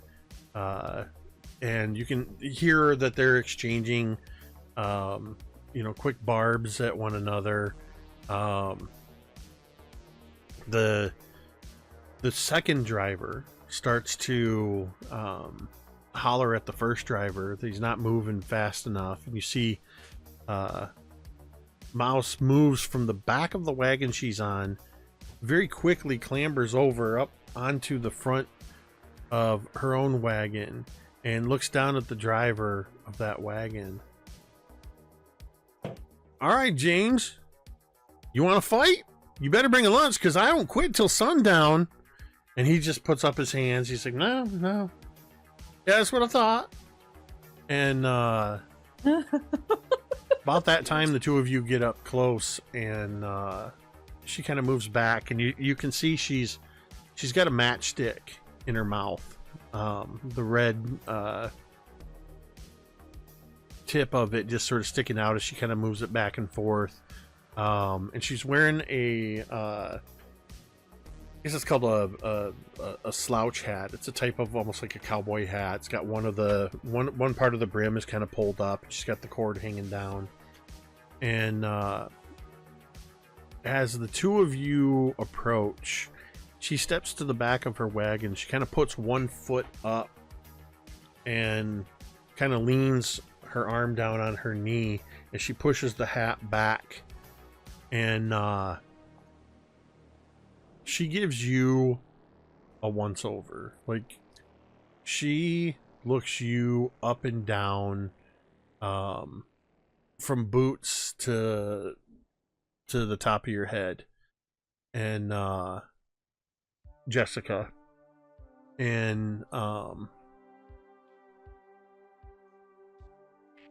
and you can hear that they're exchanging quick barbs at one another. The second driver starts to holler at the first driver that he's not moving fast enough, and you see Mouse moves from the back of the wagon she's on, very quickly clambers over up onto the front of her own wagon and looks down at the driver of that wagon. All right, James, you want to fight? You better bring a lunch, because I don't quit till sundown. And he just puts up his hands. He's like, no. Yeah, that's what I thought. And about that time, the two of you get up close, and she kind of moves back, and you can see she's got a matchstick in her mouth. The red tip of it just sort of sticking out as she kind of moves it back and forth. And she's wearing I guess it's called a slouch hat. It's a type of almost like a cowboy hat. It's got one part of the brim is kind of pulled up. She's got the cord hanging down. And as the two of you approach, she steps to the back of her wagon. She kind of puts one foot up and kind of leans her arm down on her knee as she pushes the hat back. And she gives you a once over. Like, she looks you up and down, from boots to the top of your head, and Jessica, and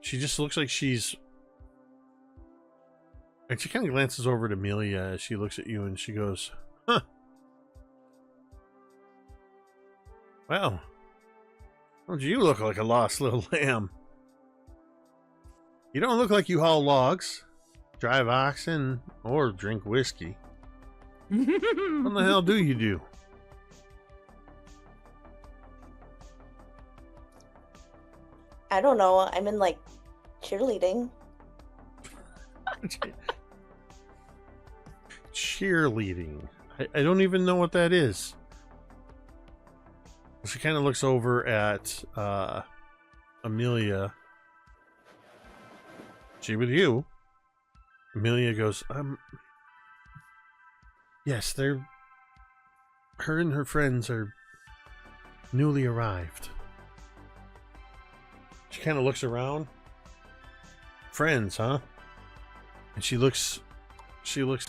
she just looks like she's. And she kind of glances over at Amelia as she looks at you, and she goes, "Huh. Well, don't you look like a lost little lamb? You don't look like you haul logs, drive oxen, or drink whiskey. What the hell do you do?" I don't know. I'm in, like, cheerleading. Cheerleading. I don't even know what that is. She kind of looks over at Amelia. She with you? Amelia goes, yes, her and her friends are newly arrived. She kind of looks around. Friends, huh? And she looks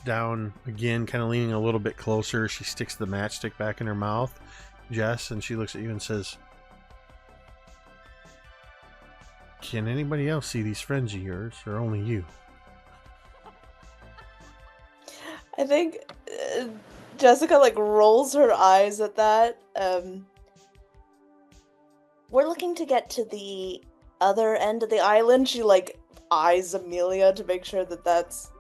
down again, kind of leaning a little bit closer. She sticks the matchstick back in her mouth, Jess, and she looks at you and says, "Can anybody else see these friends of yours, or only you?" I think Jessica, like, rolls her eyes at that. We're looking to get to the other end of the island. She, like, eyes Amelia to make sure that that's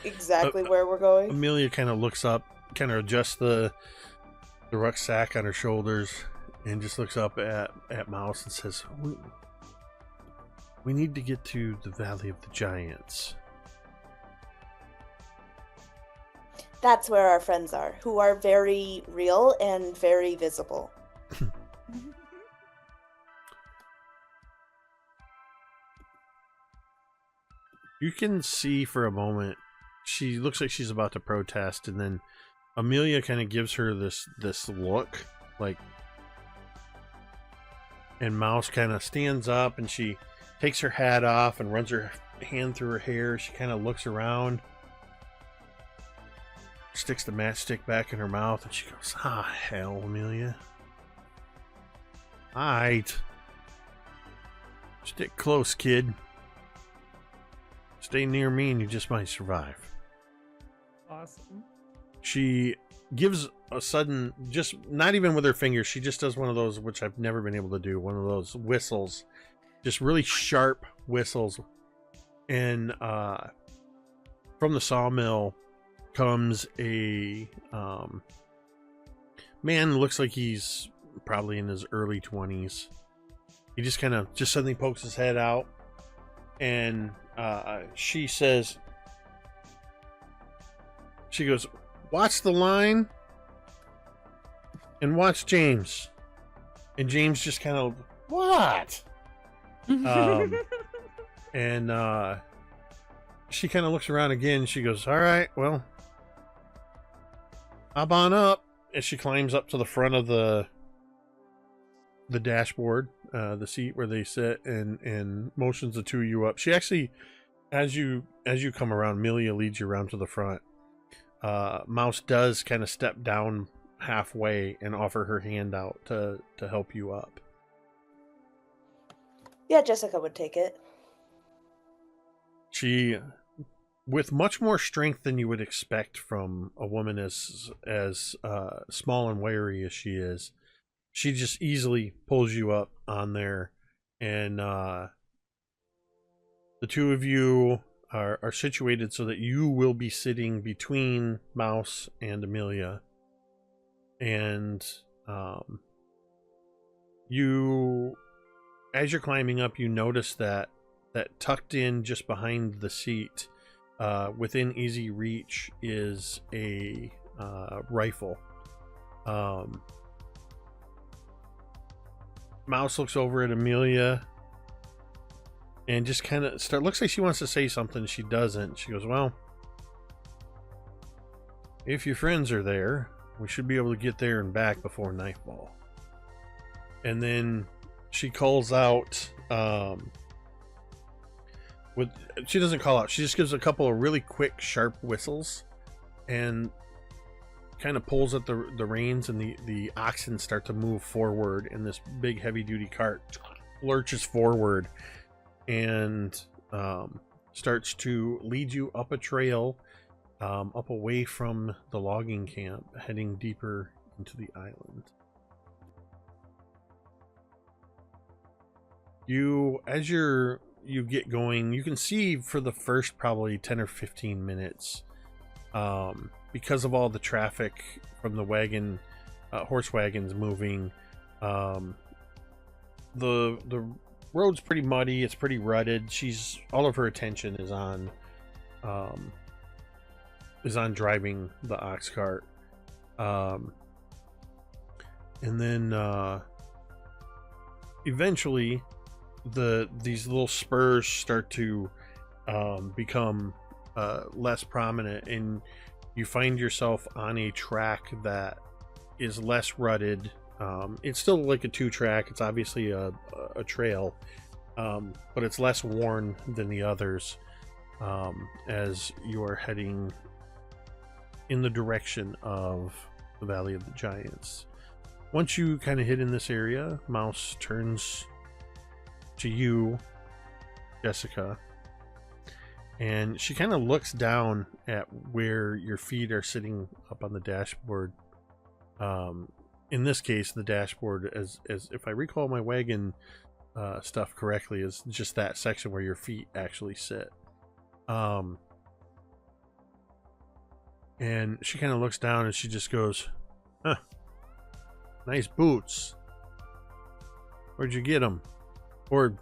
exactly where we're going. Amelia kind of looks up, kind of adjusts the rucksack on her shoulders, and just looks up at Mouse and says, we need to get to the Valley of the Giants. That's where our friends are, who are very real and very visible. You can see for a moment, she looks like she's about to protest, and then Amelia kind of gives her this look, like, and Mouse kind of stands up and she takes her hat off and runs her hand through her hair. She kind of looks around, sticks the matchstick back in her mouth, and she goes, "Ah, hell, Amelia. Alright. Stick close, kid. Stay near me and you just might survive." Awesome. She gives a sudden, just not even with her fingers, she just does one of those, which I've never been able to do, one of those whistles, just really sharp whistles. And from the sawmill comes a man, looks like he's probably in his early 20s. He just kind of just suddenly pokes his head out, and she says, she goes, "Watch the line and watch James." And James just kind of, what? And she kind of looks around again. She goes, "All right, well, hop on up." And she climbs up to the front of the dashboard, the seat where they sit, and motions the two of you up. She actually, as you come around, Amelia leads you around to the front. Mouse does kind of step down halfway and offer her hand out to help you up. Yeah, Jessica would take it. She, with much more strength than you would expect from a woman as small and wiry as she is, she just easily pulls you up on there, and the two of you are situated so that you will be sitting between Mouse and Amelia. And you, as you're climbing up, you notice that tucked in just behind the seat, within easy reach, is a rifle. Mouse looks over at Amelia and just kind of looks like she wants to say something. She doesn't. She goes, "Well, if your friends are there, we should be able to get there and back before nightfall." And then she calls out, she doesn't call out, she just gives a couple of really quick, sharp whistles, and kind of pulls at the reins, and the oxen start to move forward, and this big heavy-duty cart lurches forward and starts to lead you up a trail, up away from the logging camp, heading deeper into the island. As you get going, you can see for the first probably 10 or 15 minutes, because of all the traffic from the horse wagons moving, the road's pretty muddy, it's pretty rutted. All of her attention is on driving the ox cart. And then eventually these little spurs start to become less prominent, and you find yourself on a track that is less rutted. It's still like a 2-track. It's obviously a trail, but it's less worn than the others, as you are heading in the direction of the Valley of the Giants. Once you kind of hit in this area, Mouse turns to you, Jessica, and she kind of looks down at where your feet are sitting up on the dashboard. In this case, the dashboard, as if I recall my wagon stuff correctly, is just that section where your feet actually sit. And she kind of looks down and she just goes, "Huh, nice boots. Where'd you get them? Or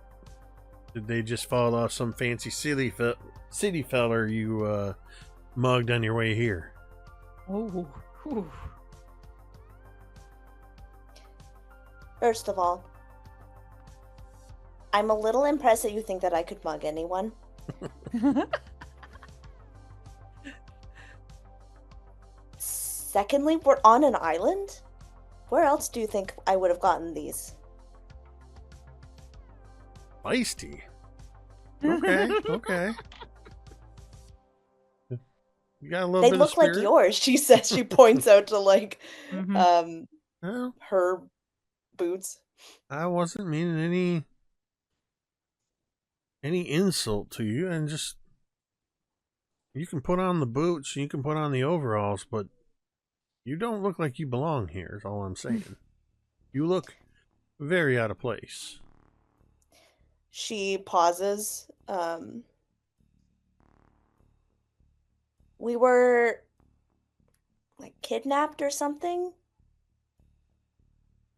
did they just fall off some fancy city feller you mugged on your way here? Oh. Whew. First of all, I'm a little impressed that you think that I could mug anyone. Secondly, we're on an island? Where else do you think I would have gotten these? Feisty. Okay, okay. You got a little They bit look of like spirit? yours, she says. She points out to like Mhm. Well, her boots. I wasn't meaning any insult to you, and just you can put on the boots and you can put on the overalls, but you don't look like you belong here, is all I'm saying. You look very out of place. She pauses. We were like kidnapped or something.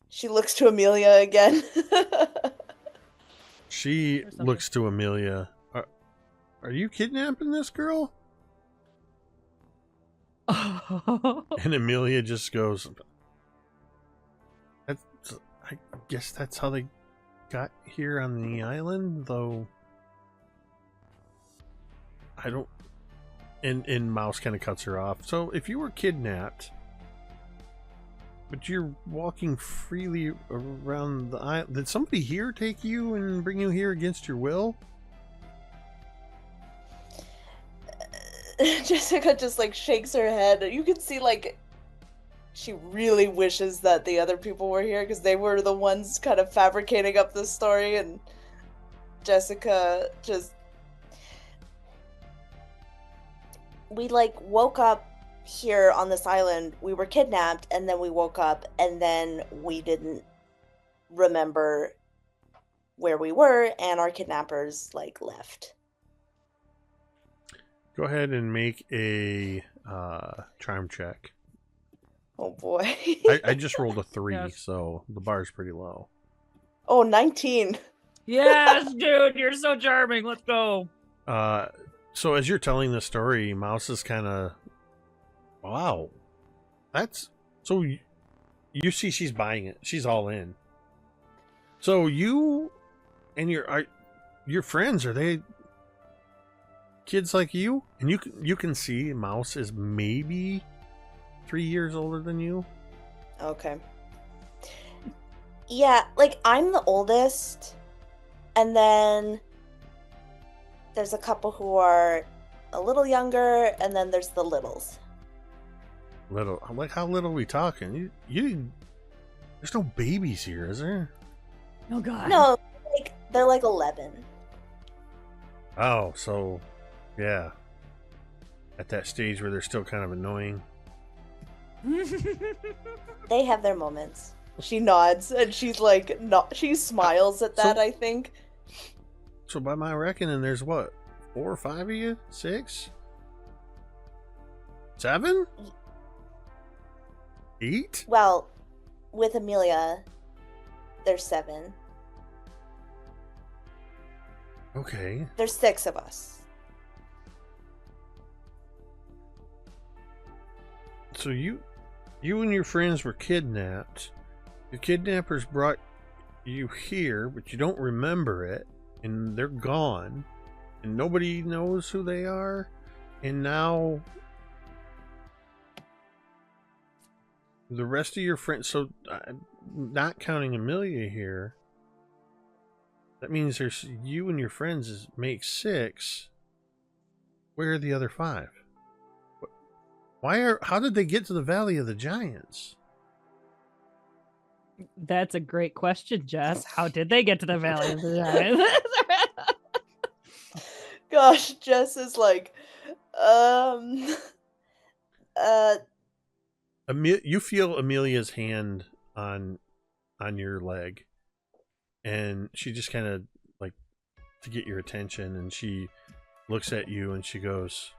She looks to Amelia again. She Or something. looks to Amelia. Are you kidnapping this girl? And Amelia just goes, I guess that's how they got here on the island, though. I don't. And Mouse kind of cuts her off. So if you were kidnapped, but you're walking freely around the island, did somebody here take you and bring you here against your will? Jessica just like shakes her head. You can see like she really wishes that the other people were here because they were the ones kind of fabricating up this story, and Jessica just we like woke up here on this island. We were kidnapped and then we woke up and then we didn't remember where we were and our kidnappers like left. Go ahead and make a charm check. Oh boy. I just rolled a 3, Yes. so the bar's pretty low. Oh, 19. Yes, dude, you're so charming. Let's go. So as you're telling the story, Mouse is kind of, wow, that's so. You see, she's buying it. She's all in. So you and your friends, are they kids like you? And you can see Mouse is maybe 3 years older than you. Okay. Yeah, like I'm the oldest, and then there's a couple who are a little younger, and then there's the littles. Little, like how little are we talking? You there's no babies here, is there? Oh God. No, like they're like 11. Oh, so yeah, at that stage where they're still kind of annoying. They have their moments. She nods, and she's like, she smiles at that, So- I think. So by my reckoning, there's what, 4 or 5 of you? 6? 7? 8? Well, with Amelia, there's 7. Okay. There's 6 of us. So you and your friends were kidnapped. Your kidnappers brought you here, but you don't remember it, and they're gone, and nobody knows who they are, and now the rest of your friends, so not counting Amelia here, that means there's you and your friends make 6. Where are the other 5? How did they get to the Valley of the Giants? That's a great question, Jess. How did they get to the Valley of the Giants? Gosh, Jess is like, You feel Amelia's hand on your leg, and she just kind of like to get your attention, and she looks at you and she goes,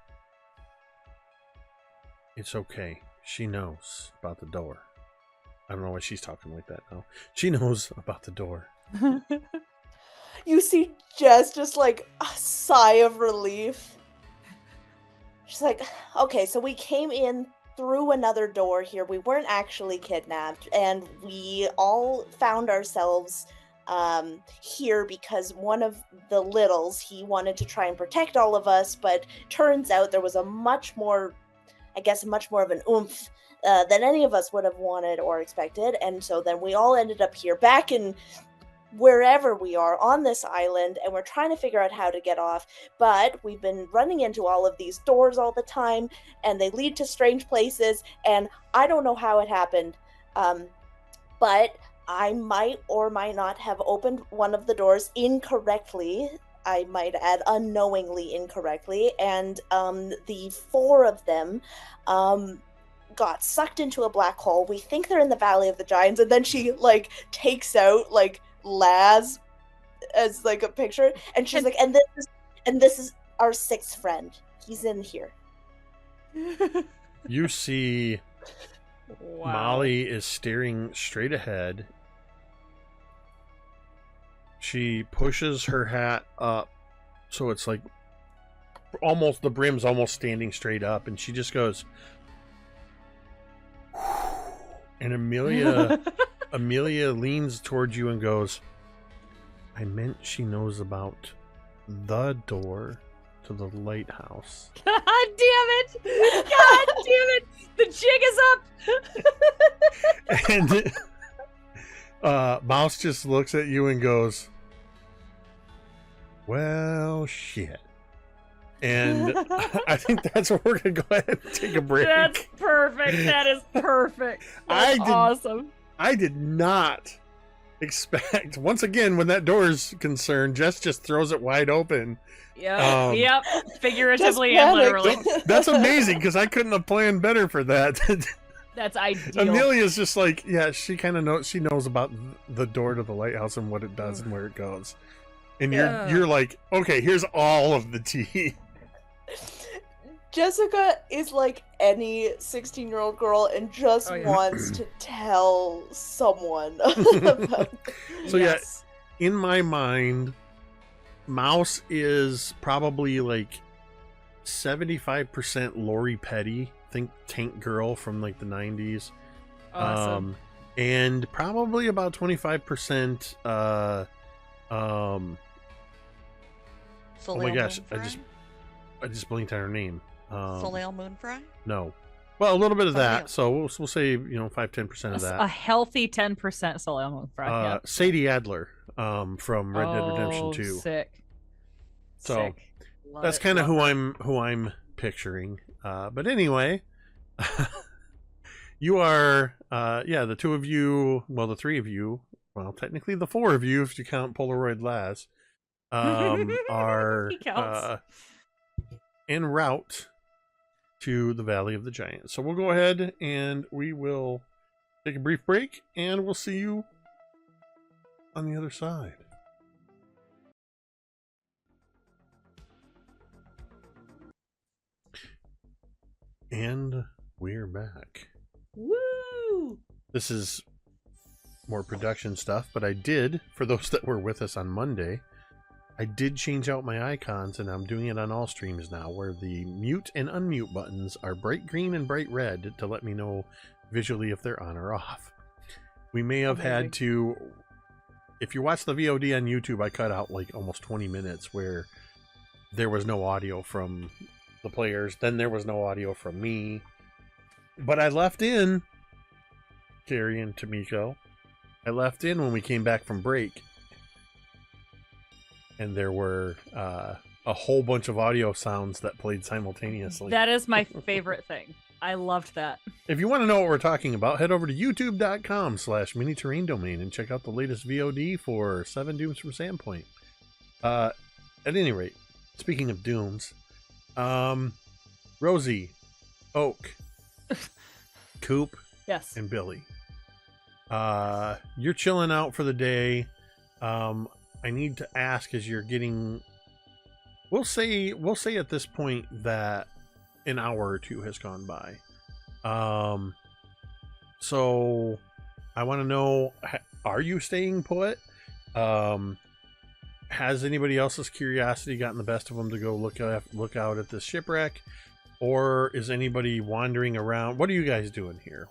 "It's okay. She knows about the door." I don't know why she's talking like that now. She knows about the door. You see Jess just like a sigh of relief. She's like, okay, so we came in through another door here. We weren't actually kidnapped, and we all found ourselves here because one of the littles, he wanted to try and protect all of us, but turns out there was a much more of an oomph than any of us would have wanted or expected, and so then we all ended up here back in wherever we are on this island, and we're trying to figure out how to get off, but we've been running into all of these doors all the time, and they lead to strange places, and I don't know how it happened, but I might or might not have opened one of the doors incorrectly. I might add, unknowingly incorrectly, and the four of them got sucked into a black hole. We think they're in the Valley of the Giants, and then she like takes out like Laz as like a picture, and she's like, and this is our sixth friend. He's in here. You see Wow. Molly is staring straight ahead. She pushes her hat up so it's like almost, the brim's almost standing straight up, and she just goes, and Amelia leans towards you and goes, I meant she knows about the door to the lighthouse. God damn it! God damn it! The jig is up! And Mouse just looks at you and goes, well, shit. And I think that's where we're going to go ahead and take a break. That's perfect. That is perfect. That's awesome. I did not expect, once again, when that door is concerned, Jess just throws it wide open. Yep. Figuratively and literally. That's amazing, because I couldn't have planned better for that. That's ideal. Amelia's just like, yeah, she kind of knows. She knows about the door to the lighthouse and what it does and where it goes. And you're like, okay, here's all of the tea. Jessica is like any 16-year-old girl and just wants to tell someone about So yeah, in my mind, Mouse is probably like 75% Lori Petty, think Tank Girl from like the 90s. Awesome. And probably about 25% oh my gosh, I just blinked on her name. Soleil Moonfry? No. Well, a little bit of Somebody that. So we'll say, 5-10% of that. A healthy 10% Soleil Moonfry. Sadie Adler from Red Dead Redemption 2. Sick. So Sick. that's kind of who I'm picturing. But anyway, you are the two of you, well, the three of you, well, technically the four of you if you count Polaroid Laz, are en route to the Valley of the Giants. So we'll go ahead and we will take a brief break, and we'll see you on the other side. And we're back. Woo! This is more production stuff, but I did, for those that were with us on Monday, I did change out my icons, and I'm doing it on all streams now, where the mute and unmute buttons are bright green and bright red to let me know visually if they're on or off. We may have had to, if you watch the VOD on YouTube, I cut out like almost 20 minutes where there was no audio from the players, then there was no audio from me, but I left in Carrie and Tamiko. I left in when we came back from break, and there were a whole bunch of audio sounds that played simultaneously. That is my favorite thing. I loved that. If you want to know what we're talking about, head over to youtube.com/mini-terrain-domain and check out the latest VOD for 7 Dooms from Sandpoint. At any rate, speaking of Dooms, Rosie, Oak, Coop, Yes. and Billy. You're chilling out for the day. I need to ask, as you're getting, we'll say at this point that an hour or two has gone by. So I want to know, are you staying put? Has anybody else's curiosity gotten the best of them to go look out at this shipwreck, or is anybody wandering around? What are you guys doing here?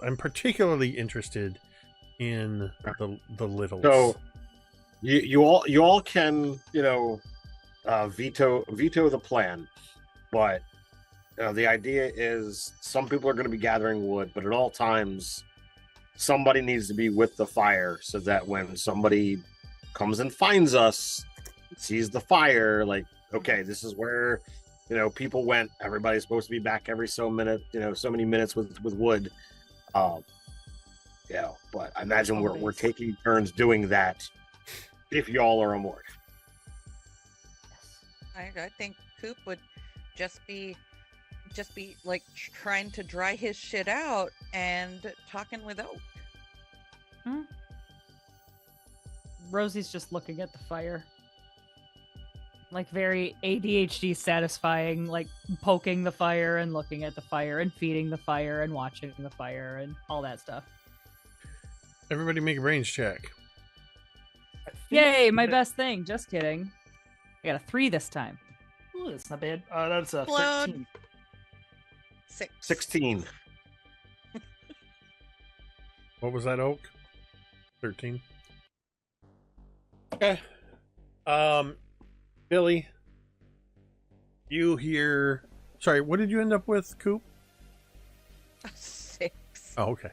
I'm particularly interested in the littles. So you all can veto the plan, but the idea is some people are going to be gathering wood, but at all times somebody needs to be with the fire so that when somebody comes and finds us, sees the fire, like, okay, this is where people went. Everybody's supposed to be back every so many minutes with wood. But I imagine we're taking turns doing that if y'all are on board. I think Coop would just be like trying to dry his shit out and talking with Oak. Rosie's just looking at the fire. Like very ADHD satisfying, like poking the fire and looking at the fire and feeding the fire and watching the fire and all that stuff. Everybody make a brains check. Yay, my best thing. Just kidding. I got a 3 this time. Ooh, that's not bad. That's a Blood. 13. 16. What was that, Oak? 13. Okay. Billy, you hear... Sorry, what did you end up with, Coop? 6. Oh, okay.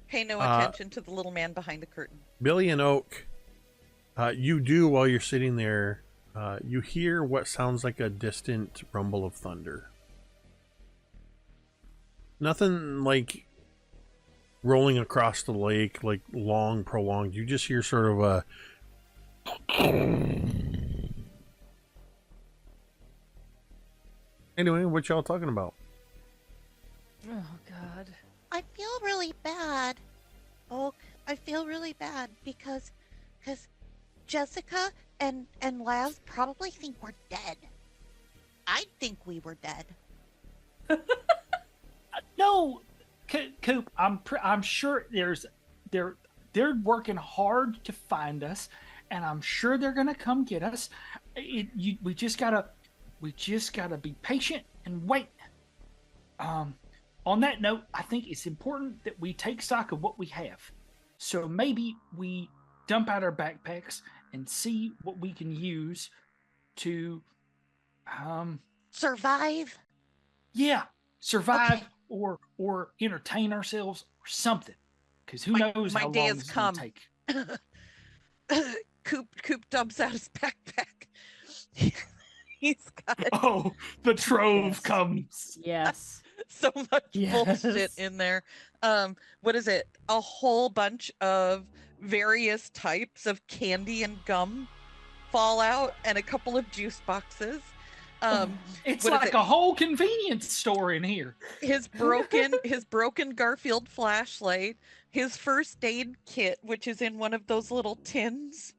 Pay no attention to the little man behind the curtain. Billy and Oak, you do, while you're sitting there, you hear what sounds like a distant rumble of thunder. Nothing like rolling across the lake, like long, prolonged. You just hear sort of a... Anyway, what y'all talking about? Oh, God. I feel really bad. Oh, I feel really bad because Jessica and Laz probably think we're dead. I think we were dead. No, Coop. I'm sure they're working hard to find us, and I'm sure they're gonna come get us. We just gotta be patient and wait. On that note, I think it's important that we take stock of what we have. So maybe we dump out our backpacks and see what we can use to survive. Yeah, survive. Okay. Or entertain ourselves or something, because who knows my how day long has it's gonna come. take. Coop dumps out his backpack. He's got Oh, the trove Yes. comes. Yes. so much Yes. bullshit in there. What is it? A whole bunch of various types of candy and gum fall out, and a couple of juice boxes. It's what is like it? a whole convenience store in here. His broken Garfield flashlight, his first aid kit, which is in one of those little tins.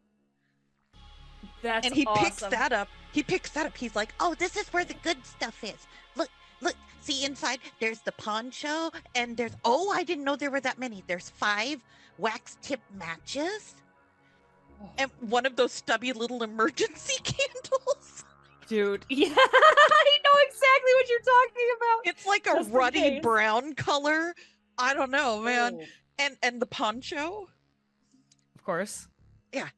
That's And he picks awesome. that up. He's like, oh, this is where the good stuff is. Look, see inside, there's the poncho, and there's, oh, I didn't know there were that many. There's 5 wax tip matches. And one of those stubby little emergency candles. Dude, yeah, I know exactly what you're talking about. It's like a Just in ruddy case. brown color. I don't know, man. Oh. And the poncho. Of course. Yeah.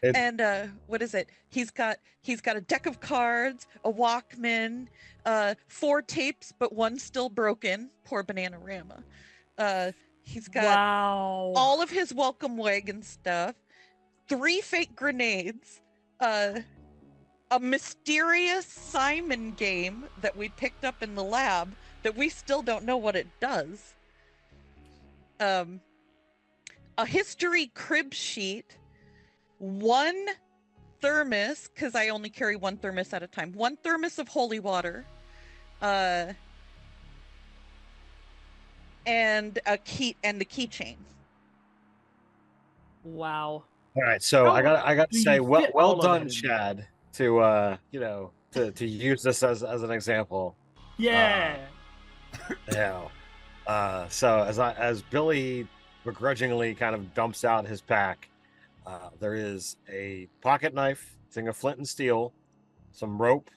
It- And what is it? He's got a deck of cards, a Walkman, 4 tapes, but one's still broken. Poor Bananarama. He's got Wow. all of his welcome wagon stuff, 3 fake grenades, a mysterious Simon game that we picked up in the lab that we still don't know what it does. A history crib sheet, 1 thermos, because I only carry 1 thermos at a time, 1 thermos of holy water, and the keychain. Wow. All right, so How I got to do say, you well fit all of done, that in? Chad, to use this as an example. Yeah. So as Billy begrudgingly kind of dumps out his pack, There is a pocket knife, thing of flint and steel, some rope,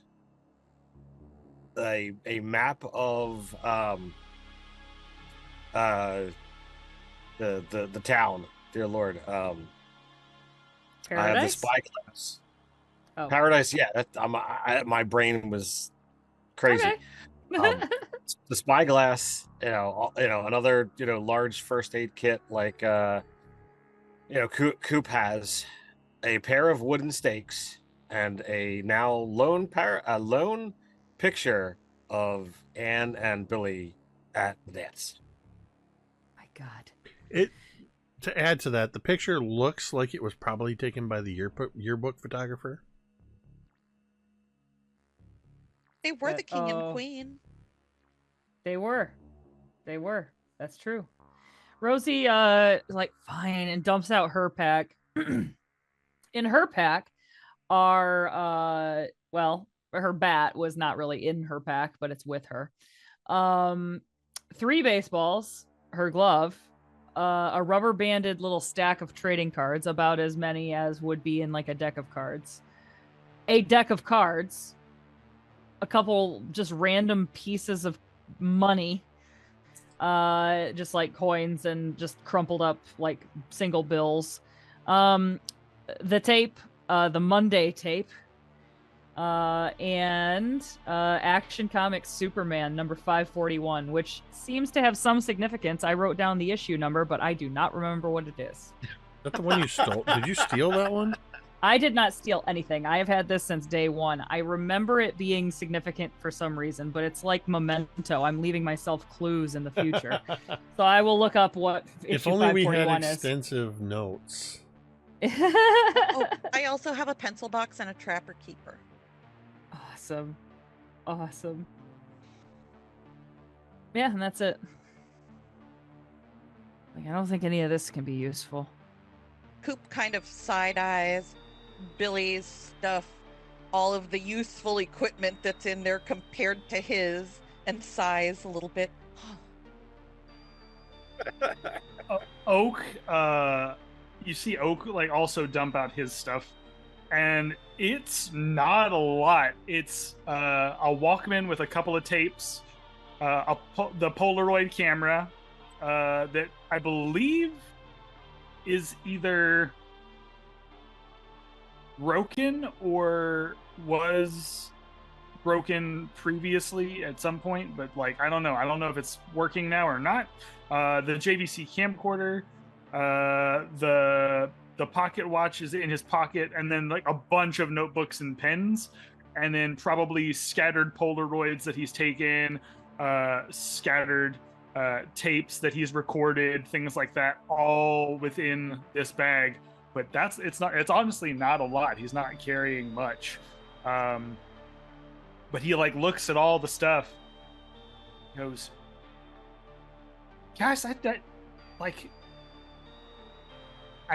a map of the town. Dear Lord, I have the Paradise? spyglass. Oh. Paradise, yeah. My brain was crazy. Okay. The spyglass, another large first aid kit like Coop has, a pair of wooden stakes, and a now lone picture of Anne and Billy at the dance. My God. To add to that, the picture looks like it was probably taken by the yearbook photographer. They were the king and Oh. queen. They were. That's true. Rosie is like, fine, and dumps out her pack. In her pack are her bat was not really in her pack, but it's with her. 3 baseballs, her glove, a rubber banded little stack of trading cards, about as many as would be in like a deck of cards. A deck of cards, a couple just random pieces of money, just like coins and just crumpled up like single bills. The tape, the Monday tape, and Action Comics Superman number 541, which seems to have some significance. I wrote down the issue number, but I do not remember what it is. Is that the one you stole? Did you steal that one? I did not steal anything. I have had this since day one. I remember it being significant for some reason, but it's like Memento. I'm leaving myself clues in the future. So I will look up what If issue only we had 541 is. extensive notes. Oh, I also have a pencil box and a trapper keeper. Awesome. Yeah, and that's it. Like, I don't think any of this can be useful. Coop kind of side eyes Billy's stuff, all of the useful equipment that's in there compared to his, and sighs a little bit. Oak, you see Oak like also dump out his stuff, and it's not a lot. It's a Walkman with a couple of tapes, the Polaroid camera that I believe is either broken or was broken previously at some point, but like I don't know if it's working now or not. The JVC camcorder, the pocket watch is in his pocket, and then like a bunch of notebooks and pens, and then probably scattered Polaroids that he's taken, scattered tapes that he's recorded, things like that, all within this bag. But it's honestly not a lot. He's not carrying much. But he like looks at all the stuff, goes, guys, I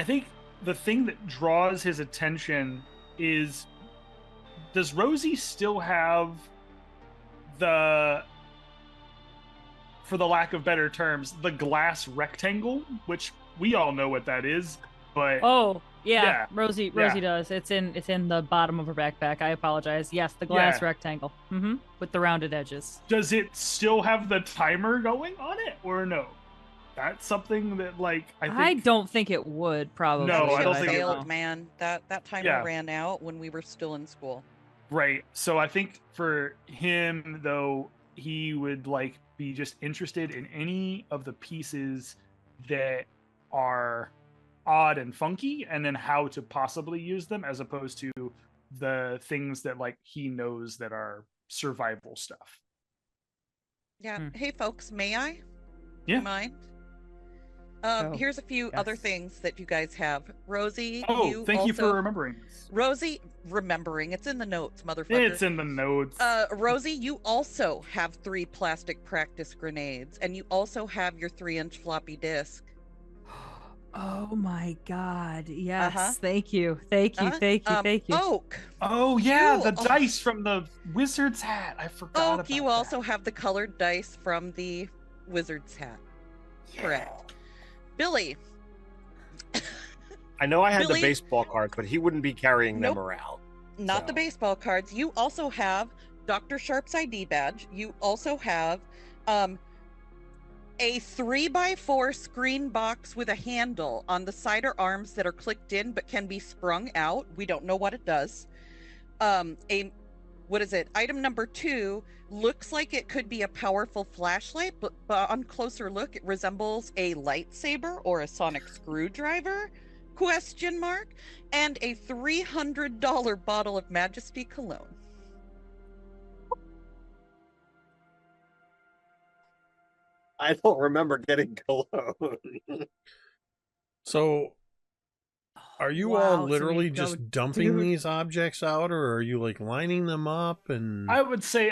think the thing that draws his attention is, does Rosie still have the, for the lack of better terms, the glass rectangle, which we all know what that is, but yeah. Rosie does. It's in the bottom of her backpack. I apologize. Yes, the glass rectangle. With the rounded edges. Does it still have the timer going on it or no? That's something that like I don't think it would probably. No, I don't think it failed, would. man. That timer ran out when we were still in school. Right. So I think for him though, he would like be just interested in any of the pieces that are odd and funky, and then how to possibly use them, as opposed to the things that like he knows that are survival stuff. Yeah. Hey folks, may I? Yeah. Do you mind? Here's a few other things that you guys have. Rosie, thank you for remembering. Rosie, remembering. It's in the notes, motherfucker. It's in the notes. Rosie, you also have 3 plastic practice grenades, and you also have your 3-inch floppy disk. Oh my God! Yes, thank you. Oak. Oh yeah, the dice from the wizard's hat. I forgot about you that. also have the colored dice from the wizard's hat. Yeah. Correct. Billy. I know I had Billy- the baseball cards, but he wouldn't be carrying Nope. them around. Not the So. baseball cards. You also have Dr. Sharp's ID badge. You also have a 3x4 screen box with a handle on the side or arms that are clicked in but can be sprung out. We don't know what it does. What is it? Item number 2 looks like it could be a powerful flashlight, but on closer look, it resembles a lightsaber or a sonic screwdriver? ? And a $300 bottle of Majesty cologne. I don't remember getting cologne. So, are you Wow, all literally Tamiko, just dumping dude. these objects out, or are you like lining them up? And I would say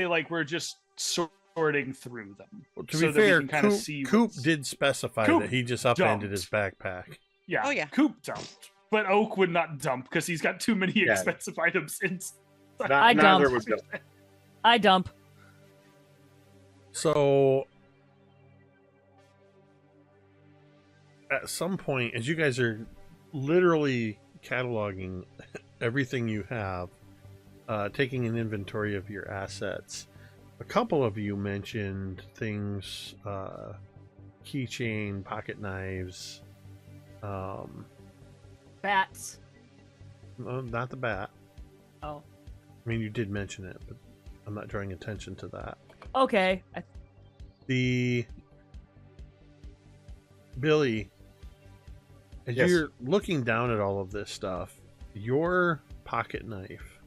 like we're just sorting through them. well, to so be that we fair, can kinda Coop, see Coop what's- did specify Coop that he just upended dumped. his backpack. Yeah. Oh, yeah. Coop dumped, but Oak would not dump because he's got too many Yeah. expensive items inside. I Neither dumped. would Bill. I dump. So, at some point, as you guys are literally cataloging everything you have, taking an inventory of your assets, a couple of you mentioned things, keychain, pocket knives, Bats. no, not the bat. Oh. I mean, you did mention it, but I'm not drawing attention to that. Okay. The Billy, as Yes. you're looking down at all of this stuff, your pocket knife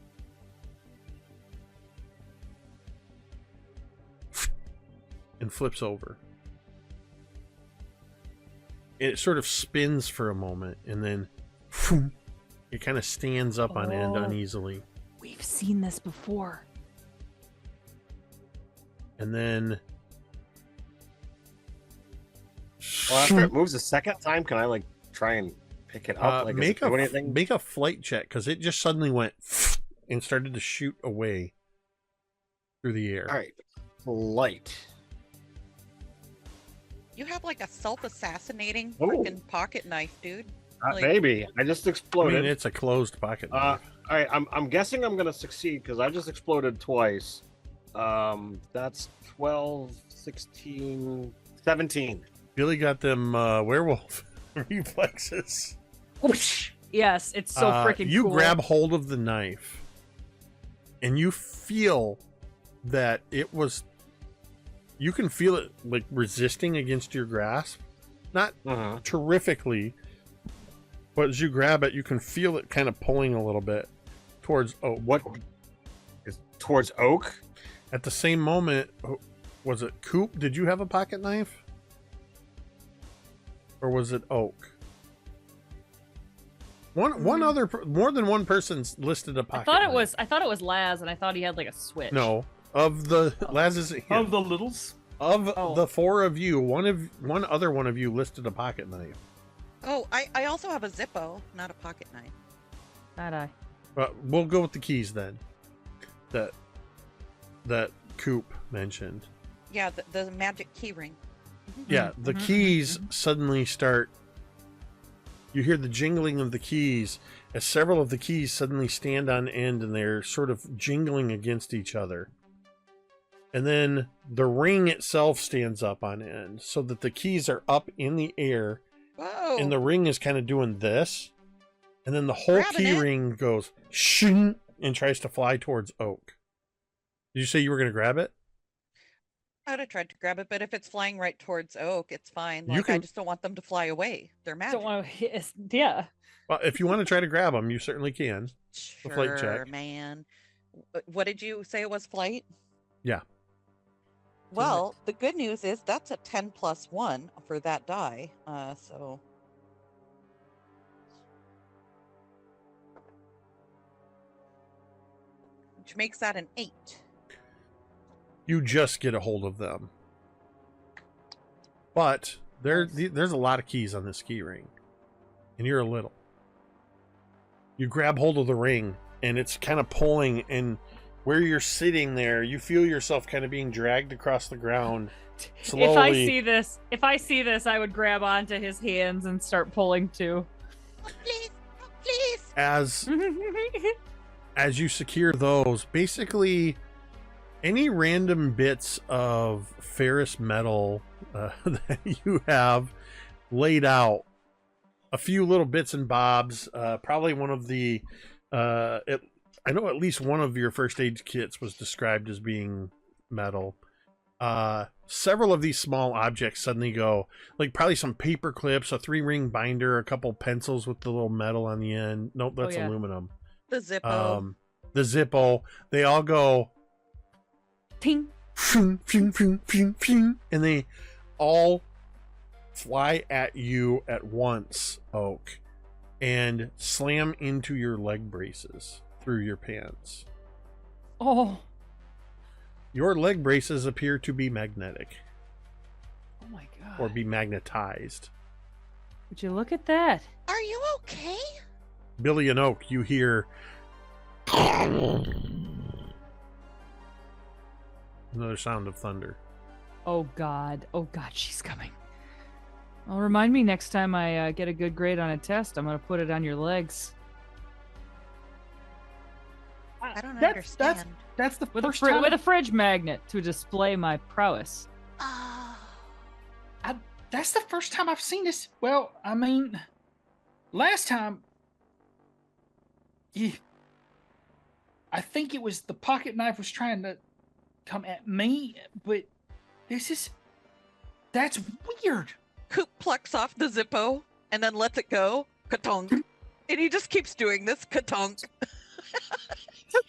and flips over. It sort of spins for a moment and then it kind of stands up on end Oh. uneasily. We've seen this before. And then Well, after it moves a second time, can I like try and pick it up? Like, does it do anything? make a flight check because it just suddenly went and started to shoot away through the air. All right, light. You have like a self-assassinating Oh. freaking pocket knife, dude. Like- Maybe I just I exploded. mean, it's a closed pocket Uh, knife. all right, I'm guessing I'm gonna succeed because I just exploded twice. That's 12, 16, 17. Billy got them werewolf reflexes. Yes, it's so freaking You cool. grab hold of the knife, and you feel that it was. You can feel it like resisting against your grasp, not terrifically, but as you grab it, you can feel it kind of pulling a little bit towards. Oh, What is towards oak? At the same moment, was it Coop? Did you have a pocket knife? Or was it Oak? One other, more than one person's listed a pocket I knife. thought it was Laz, and I thought he had like a switch. No. Of the, Laz isn't here. Of the littles? Of Oh. the four of you, one other one of you listed a pocket knife. Oh, I also have a Zippo, not a pocket knife. Not I. But we'll go with the keys then. That Coop mentioned. Yeah, the magic key ring. Yeah, the keys suddenly start. You hear the jingling of the keys as several of the keys suddenly stand on end and they're sort of jingling against each other. And then the ring itself stands up on end so that the keys are up in the air Whoa. and the ring is kind of doing this. And then the whole Grabbing key it. ring goes shing and tries to fly towards Oak. Did you say you were going to grab it? I would have tried to grab it, but if it's flying right towards Oak, it's fine. You Like, I can- just don't want them to fly away. They're magic. Don't want to. Yeah. Well, if you want to try to grab them, you certainly can. a flight Sure, check. man. What did you say it was flight? Yeah. Well, the good news is that's a 10 plus 1 for that die. So which makes that an 8. You just get a hold of them. But there's a lot of keys on this key ring. And you're a little. You grab hold of the ring and it's kind of pulling, and where you're sitting there, you feel yourself kind of being dragged across the ground slowly. If I see this, I would grab onto his hands and start pulling too. Please, please. As you secure those, basically any random bits of ferrous metal that you have laid out, a few little bits and bobs, probably one of the I know at least one of your first aid kits was described as being metal. Several of these small objects suddenly go, like probably some paper clips, a 3-ring binder, a couple pencils with the little metal on the end. Nope, that's aluminum. The Zippo. The Zippo. They all go ting, and they all fly at you at once, Oak, and slam into your leg braces through your pants. Oh. Your leg braces appear to be magnetic. Oh my god. Or be magnetized. Would you look at that? Are you okay? Billy and Oak, you hear another sound of thunder. Oh god. Oh god, she's coming. Well, remind me next time I get a good grade on a test. I'm going to put it on your legs. I don't understand. That's the With first time. with a fridge magnet to display my prowess. Oh, That's the first time I've seen this. Well, I mean, last time, I think it was the pocket knife was trying to come at me, but that's weird. Coop plucks off the Zippo and then lets it go. Katonk. And he just keeps doing this. Katonk.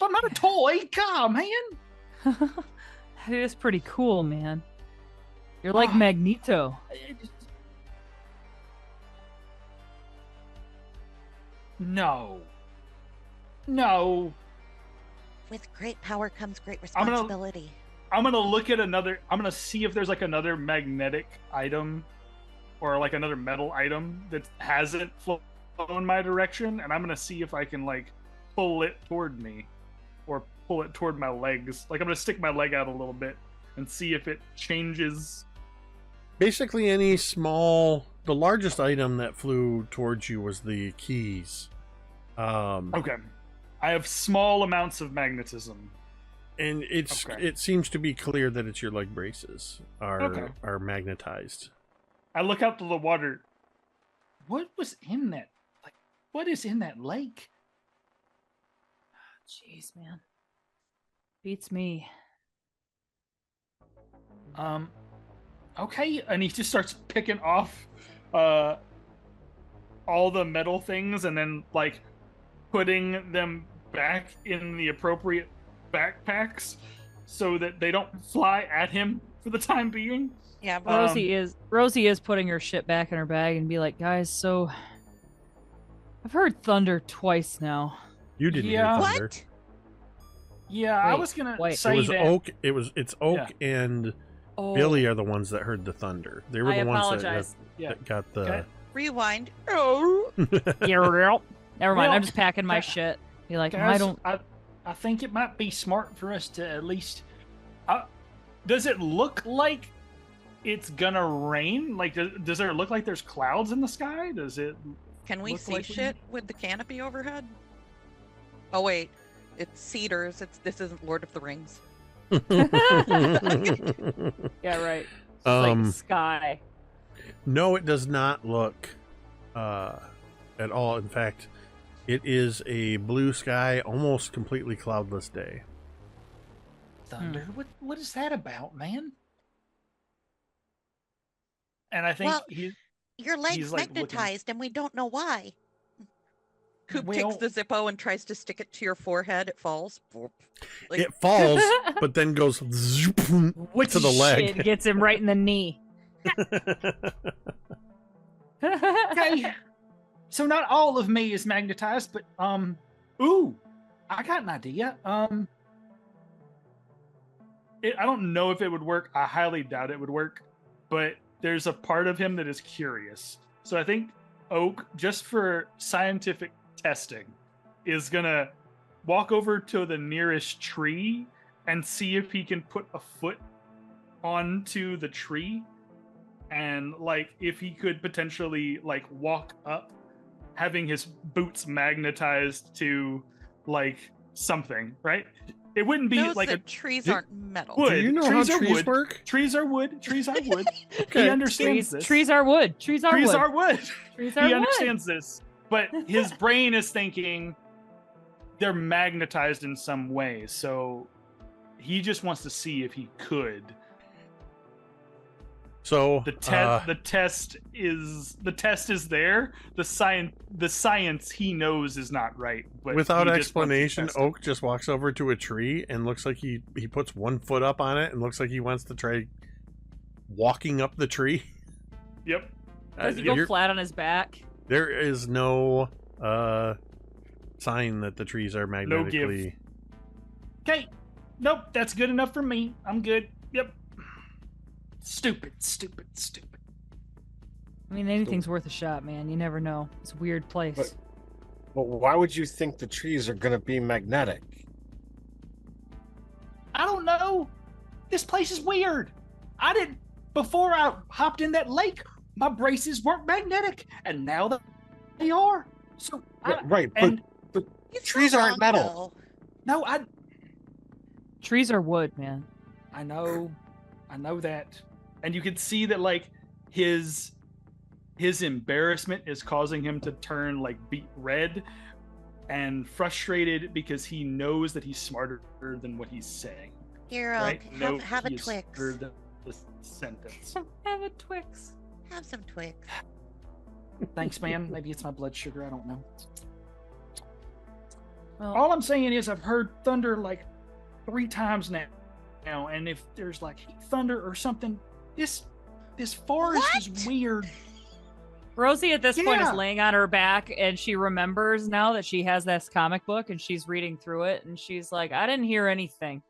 I'm not a toy. God, man. It is pretty cool, man. You're like Magneto. No. with great power comes great I'm responsibility. gonna look at another. I'm gonna see if there's like another magnetic item or like another metal item that hasn't flown my direction, and I'm gonna see if I can like pull it toward me or pull it toward my legs. Like I'm gonna stick my leg out a little bit and see if it changes. Basically, any small. The largest item that flew towards you was the keys. Okay, I have small amounts of magnetism, and it seems to be clear that it's your leg braces are magnetized. I look out to the water. What was in that? Like, what is in that lake? Jeez, man. Beats me. Okay, and he just starts picking off all the metal things and then like putting them back in the appropriate backpacks so that they don't fly at him for the time being. Yeah, but Rosie is putting her shit back in her bag and be like, guys, so I've heard thunder twice now. You didn't hear Yeah. thunder. What? Yeah, I Wait, was gonna wait. say It was that. Oak. It's Oak and Oh, Billy are the ones that heard the thunder. They were I the ones apologize. that got the. Okay. rewind. Oh. Never mind. Well, I'm just packing my guys- shit. Be like, Guys, I don't. I think it might be smart for us to at least. Does it look like it's gonna rain? Like, does it look like there's clouds in the sky? Does it? Can we Look see like we- shit with the canopy overhead? Oh wait, it's cedars. This isn't Lord of the Rings. Yeah, right. It's Um, like sky. No, it does not look at all. In fact, it is a blue sky, almost completely cloudless day. Thunder. What is that about, man? And I think Well, he. Your leg's He's, like, looking- magnetized and we don't know why. Coop Well- takes the Zippo and tries to stick it to your forehead. It falls. Like, It falls, but then goes zoop to the leg. Shit gets him right in the knee. Okay. So not all of me is magnetized, but ooh, I got an idea. I don't know if it would work. I highly doubt it would work, but there's a part of him that is curious. So I think Oak, just for scientific testing, is gonna walk over to the nearest tree and see if he can put a foot onto the tree, and like if he could potentially like walk up having his boots magnetized to like something, right? It wouldn't be Knows like that a trees Do- aren't metal. wood. Do you know trees how are trees wood. work? Trees are wood. Trees are wood. Okay. He understands this. Trees are wood. Trees are Trees wood. are wood. Trees are He wood. understands this, but his brain is thinking they're magnetized in some way. So he just wants to see if he could. So The test is there. The science he knows is not right. But without he just wants to explanation, test it. Oak just walks over to a tree and looks like he puts one foot up on it and looks like he wants to try walking up the tree. Yep. Does he go flat on his back? There is no sign that the trees are magnetically. Okay. Nope. That's good enough for me. I'm good. Yep. Stupid. I mean, anything's worth a shot, man. You never know. It's a weird place. But why would you think the trees are going to be magnetic? I don't know. This place is weird. Before I hopped in that lake, my braces weren't magnetic, and now they are. So Right, but He's trees not aren't wrong, metal. though. no, Trees are wood, man. I know that, and you can see that like his embarrassment is causing him to turn like beet red and frustrated because he knows that he's smarter than what he's saying. Here, Right? have a he is Twix. smarter than the sentence. Have a Twix. Have some Twix. Thanks, man. Maybe it's my blood sugar. I don't know. Well, All I'm saying is I've heard thunder like 3 times now, and if there's like thunder or something, this forest is weird. Rosie at this point is Yeah. laying on her back, and she remembers now that she has this comic book, and she's reading through it, and she's like, I didn't hear anything.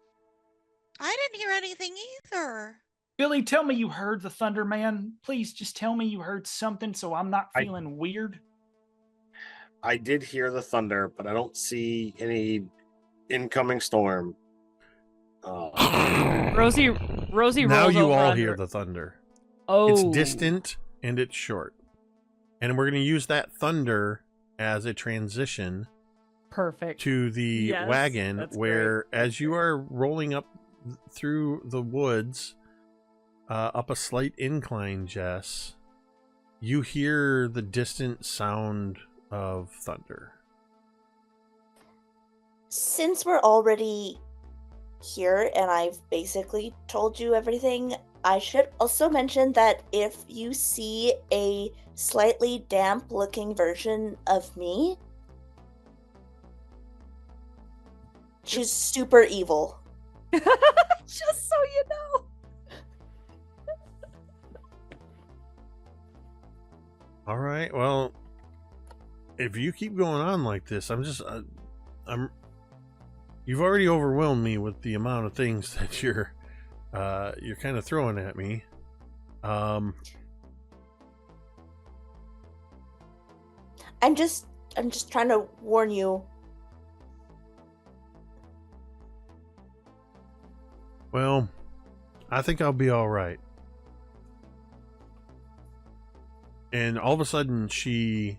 I didn't hear anything either. Billy, tell me you heard the thunder, man. Please just tell me you heard something so I'm not I- feeling weird. I did hear the thunder, but I don't see any incoming storm. Rosie Now rolls you over all under- hear the thunder. Oh, It's distant and it's short. And we're going to use that thunder as a transition Perfect. to the Yes, wagon that's where as you are rolling up through the woods up a slight incline, Jess, you hear the distant sound of thunder. Since we're already here and I've basically told you everything, I should also mention that if you see a slightly damp looking version of me, she's super evil. Just so you know. All right. Well, if you keep going on like this, you've already overwhelmed me with the amount of things that you're kind of throwing at me. I'm just trying to warn you. Well, I think I'll be all right. And all of a sudden, she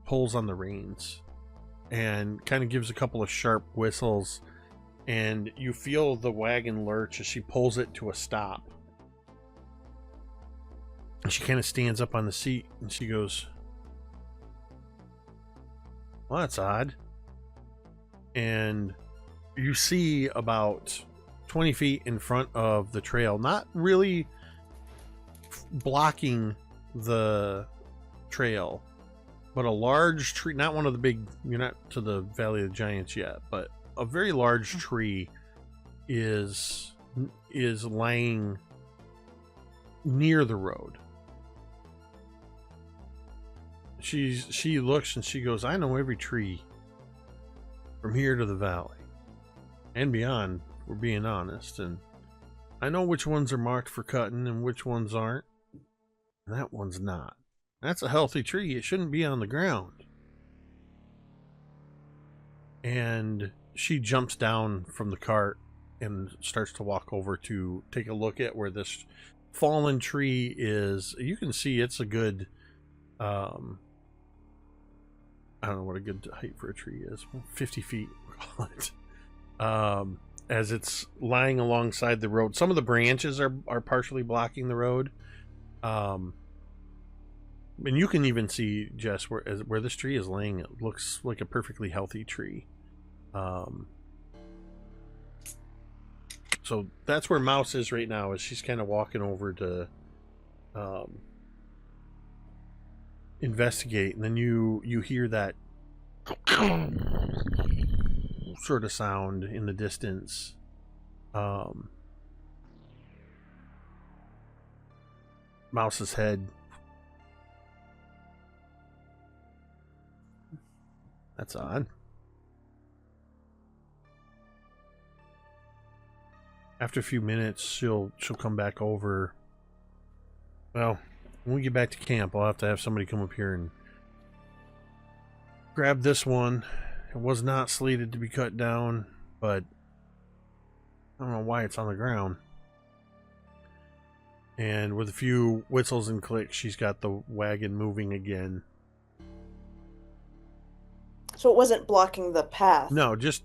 pulls on the reins and kind of gives a couple of sharp whistles, and you feel the wagon lurch as she pulls it to a stop. And she kind of stands up on the seat and she goes, well, that's odd. And you see about 20 feet in front of the trail, not really blocking the trail, but a large tree, not one of the big, you're not to the Valley of the Giants yet, but a very large tree is laying near the road. She looks and she goes, I know every tree from here to the valley and beyond, if we're being honest, and I know which ones are marked for cutting and which ones aren't, and that one's not. That's a healthy tree. It shouldn't be on the ground. And she jumps down from the cart and starts to walk over to take a look at where this fallen tree is. You can see it's a good I don't know what a good height for a tree is. 50 feet, we'll call it. As it's lying alongside the road. Some of the branches are partially blocking the road. And you can even see, Jess, where this tree is laying, it looks like a perfectly healthy tree. So that's where Mouse is right now, is she's kind of walking over to investigate, and then you hear that sort of sound in the distance. Mouse's head. That's odd. After a few minutes, she'll come back over. Well, when we get back to camp, I'll have to have somebody come up here and grab this one. It was not slated to be cut down, but I don't know why it's on the ground. And with a few whistles and clicks, she's got the wagon moving again. So it wasn't blocking the path. No, just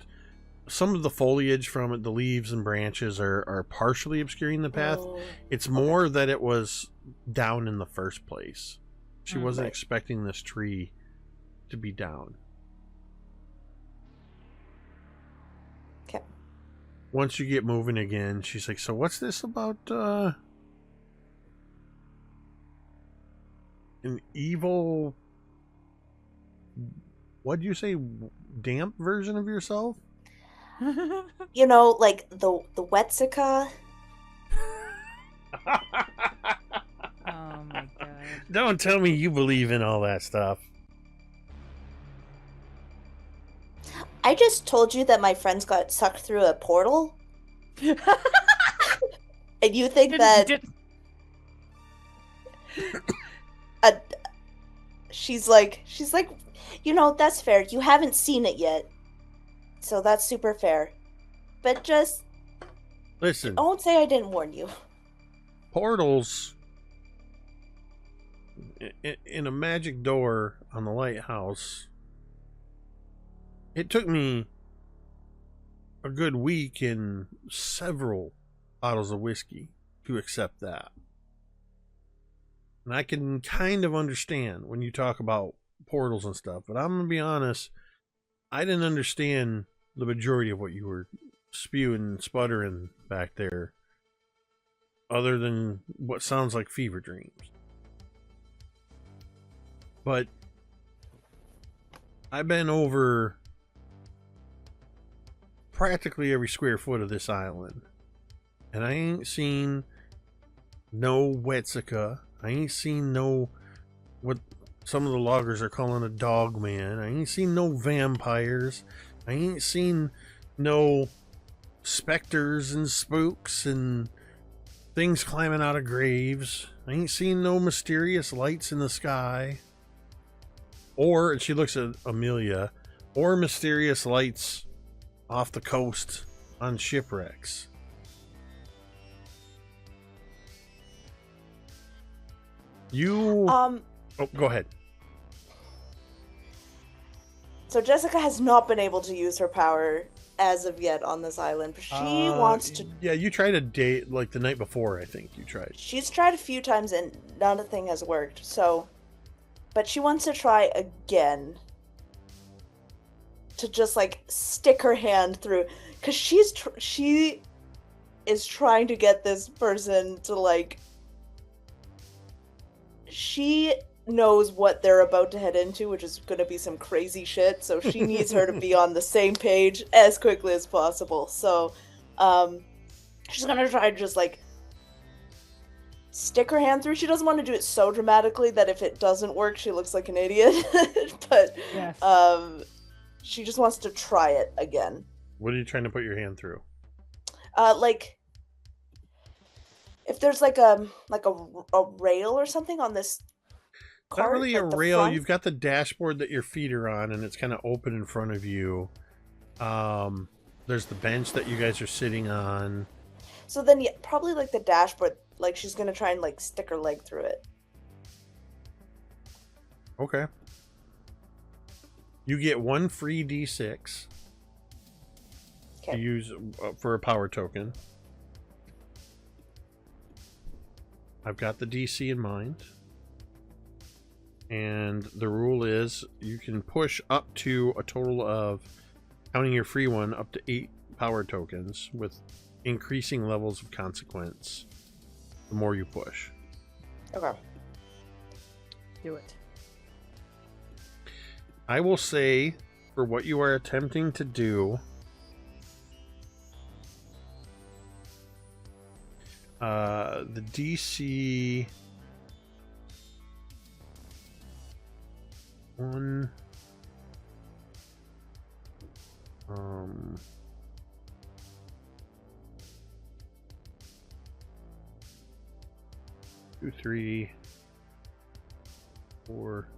some of the foliage from it, the leaves and branches are partially obscuring the path. Oh, It's more that it was down in the first place. She wasn't right. expecting this tree to be down. Okay. Once you get moving again, she's like, so what's this about an evil, what'd you say, damp version of yourself? You know, like the Wetsica. Oh my god. Don't tell me you believe in all that stuff. I just told you that my friends got sucked through a portal. And you think that she's like, you know, that's fair. You haven't seen it yet. So that's super fair. But just Listen, don't say I didn't warn you. portals in a magic door on the lighthouse. It took me a good week and several bottles of whiskey to accept that. And I can kind of understand when you talk about portals and stuff, but I'm going to be honest, I didn't understand the majority of what you were spewing and sputtering back there, other than what sounds like fever dreams. But I've been over practically every square foot of this island, and I ain't seen no Wetsica. I ain't seen no, what some of the loggers are calling a dog man. I ain't seen no vampires. I ain't seen no specters and spooks and things climbing out of graves. I ain't seen no mysterious lights in the sky. Or, and she looks at Amelia, or mysterious lights off the coast on shipwrecks. You... Oh, go ahead. So Jessica has not been able to use her power as of yet on this island, but she wants to. Yeah, you tried a date like the night before, I think you tried. She's tried a few times and nothing has worked. So, but she wants to try again to just like stick her hand through, because she is trying to get this person to like. She knows what they're about to head into, which is going to be some crazy shit, so she needs her to be on the same page as quickly as possible. So she's going to try to just like stick her hand through. She doesn't want to do it so dramatically that if it doesn't work she looks like an idiot. But Yes. she just wants to try it again. What are you trying to put your hand through? Like if there's like a rail or something on this cart, not really like a the rail. front. You've got the dashboard that your feet are on, and it's kind of open in front of you. There's the bench that you guys are sitting on. So then, yeah, probably like the dashboard. Like she's gonna try and like stick her leg through it. Okay. You get one free D6 to Okay. use for a power token. I've got the DC in mind. And the rule is you can push up to a total of, counting your free one, up to 8 power tokens with increasing levels of consequence the more you push. Okay. Do it. I will say, for what you are attempting to do, the DC 1 2, 3, 4,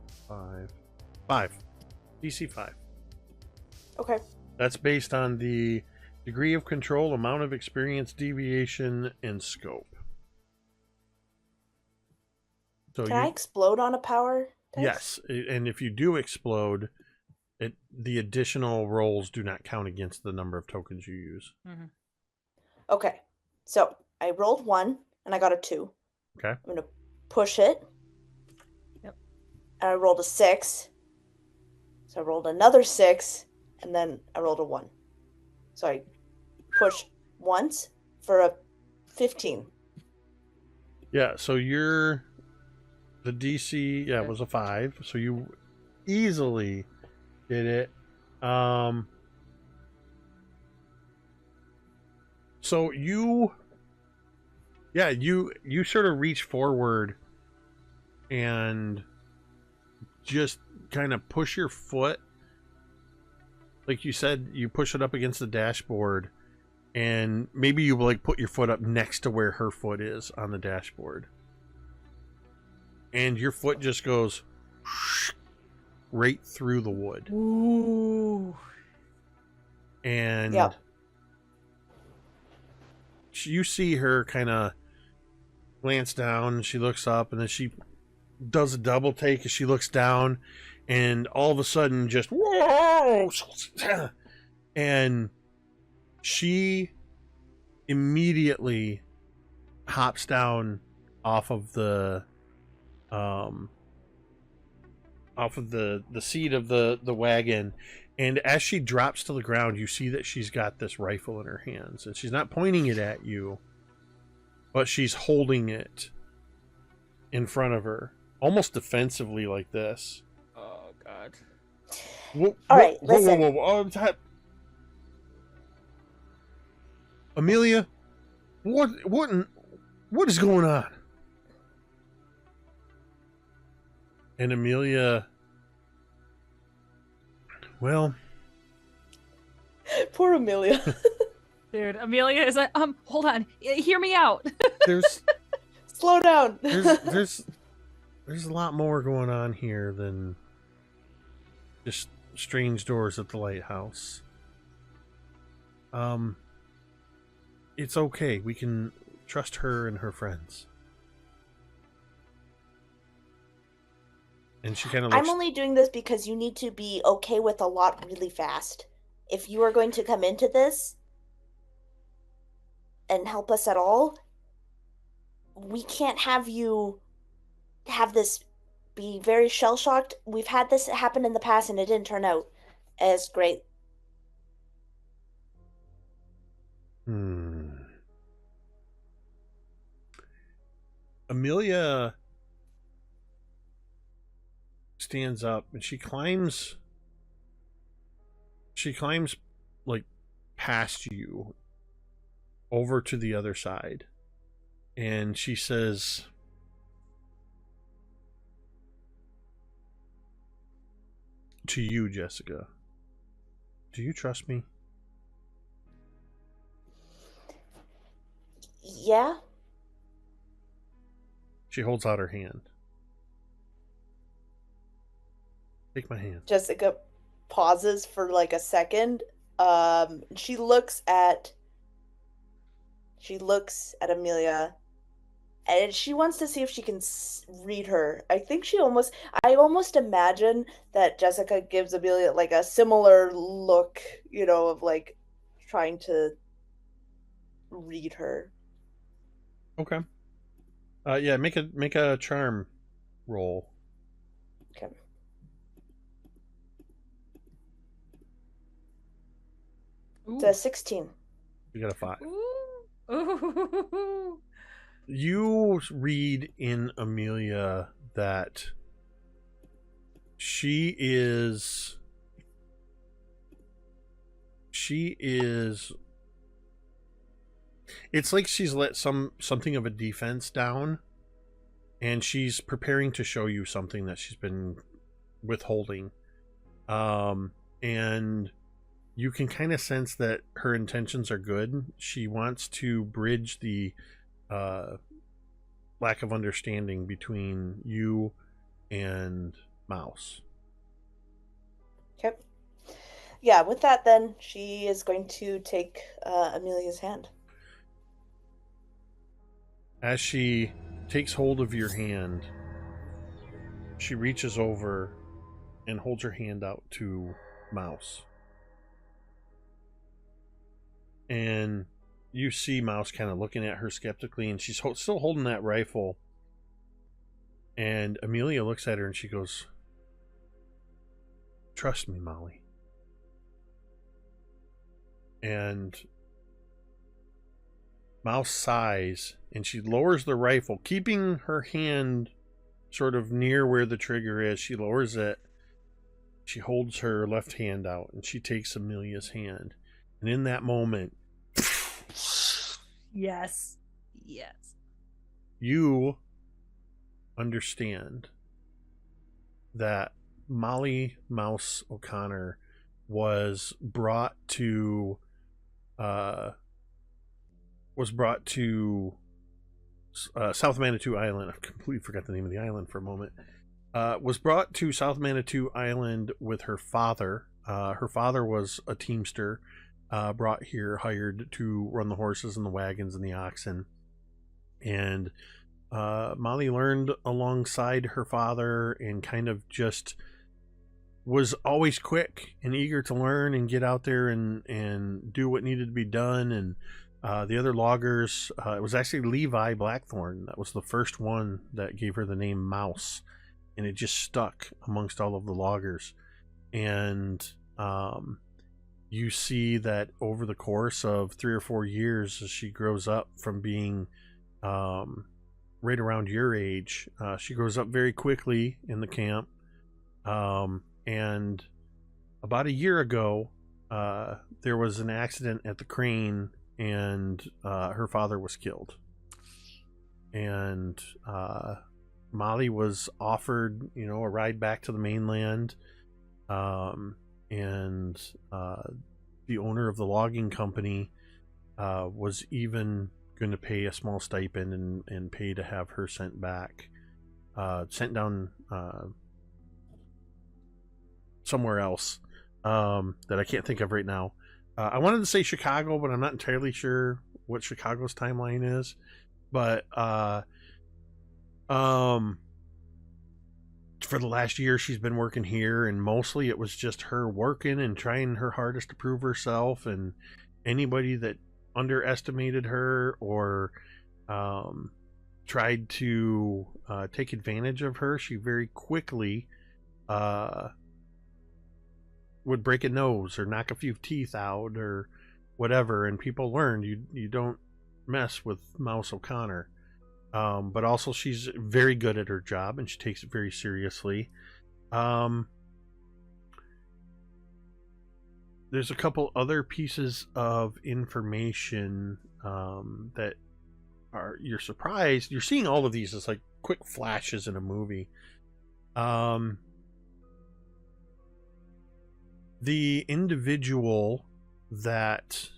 5. DC 5. Okay. That's based on the degree of control, amount of experience, deviation, and scope. So Can I explode on a power dice? Yes, and if you do explode, the additional rolls do not count against the number of tokens you use. Mm-hmm. Okay. So I rolled 1 and I got a 2. Okay. I'm gonna push it. Yep. And I rolled a 6. So I rolled another 6, and then I rolled a 1. So I pushed once for a 15. Yeah, so the DC was a 5, so you easily did it. So you sort of reach forward and just kind of push your foot, like you said, you push it up against the dashboard, and maybe you like put your foot up next to where her foot is on the dashboard, and your foot just goes right through the wood. Ooh. And Yep. you see her kind of glance down, and she looks up, and then she does a double take as she looks down, and all of a sudden just whoa, and she immediately hops down off of the seat of the wagon, and as she drops to the ground, you see that she's got this rifle in her hands, and she's not pointing it at you, but she's holding it in front of her, almost defensively, like this. Oh God. All right, listen. Whoa. Amelia, what is going on? And Amelia, well, Poor Amelia. Dude, Amelia is like, hold on, hear me out. there's Slow down. there's a lot more going on here than just strange doors at the lighthouse. It's okay. We can trust her and her friends. And she kind of looks... I'm only doing this because you need to be okay with a lot really fast. If you are going to come into this and help us at all, we can't have you have this be very shell-shocked. We've had this happen in the past and it didn't turn out as great. Amelia stands up and she climbs like past you over to the other side, and she says, to you, Jessica, do you trust me? Yeah? She holds out her hand. Take my hand. Jessica pauses for like a second. She looks at Amelia, and she wants to see if she can read her. I almost imagine that Jessica gives Amelia like a similar look, of like trying to read her. Okay. Yeah, make a charm roll. Okay. It's a 16. You got a 5. Ooh. You read in Amelia that she is it's like she's let something of a defense down, and she's preparing to show you something that she's been withholding. And you can kind of sense that her intentions are good. She wants to bridge the lack of understanding between you and Mouse. Okay. Yeah, with that then, she is going to take Amelia's hand. As she takes hold of your hand, she reaches over and holds her hand out to Mouse. And you see Mouse kind of looking at her skeptically, and she's still holding that rifle. And Amelia looks at her and she goes, "Trust me, Molly." And Mouse sighs, and she lowers the rifle, keeping her hand sort of near where the trigger is. She lowers it. She holds her left hand out, and she takes Amelia's hand. And in that moment, Yes. you understand that Molly Mouse O'Connor was brought to South Manitou Island. I completely forgot the name of the island for a moment. Was brought to South Manitou Island with her father. Her father was a teamster, brought here, hired to run the horses and the wagons and the oxen. And Molly learned alongside her father and kind of just was always quick and eager to learn and get out there and do what needed to be done. And the other loggers, it was actually Levi Blackthorn that was the first one that gave her the name Mouse, and it just stuck amongst all of the loggers. And you see that over the course of 3 or 4 years, as she grows up from being right around your age, she grows up very quickly in the camp. And about a year ago, there was an accident at the crane, and her father was killed. And Molly was offered, a ride back to the mainland. And the owner of the logging company was even going to pay a small stipend and pay to have her sent down somewhere else that I can't think of right now. I wanted to say Chicago, but I'm not entirely sure what Chicago's timeline is. But for the last year, she's been working here, and mostly it was just her working and trying her hardest to prove herself. And anybody that underestimated her or tried to take advantage of her, she very quickly would break a nose or knock a few teeth out or whatever, and people learned you don't mess with Mouse O'Connor. But also she's very good at her job, and she takes it very seriously. There's a couple other pieces of information that you're surprised. You're seeing all of these as like quick flashes in a movie. The individual that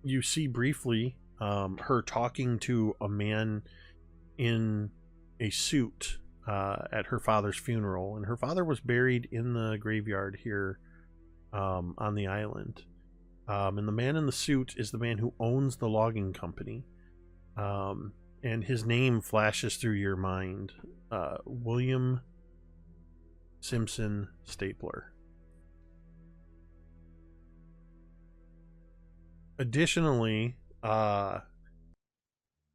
you see briefly, her talking to a man in a suit at her father's funeral, and her father was buried in the graveyard here on the island. And the man in the suit is the man who owns the logging company. And his name flashes through your mind. William Simpson Stapler. Additionally,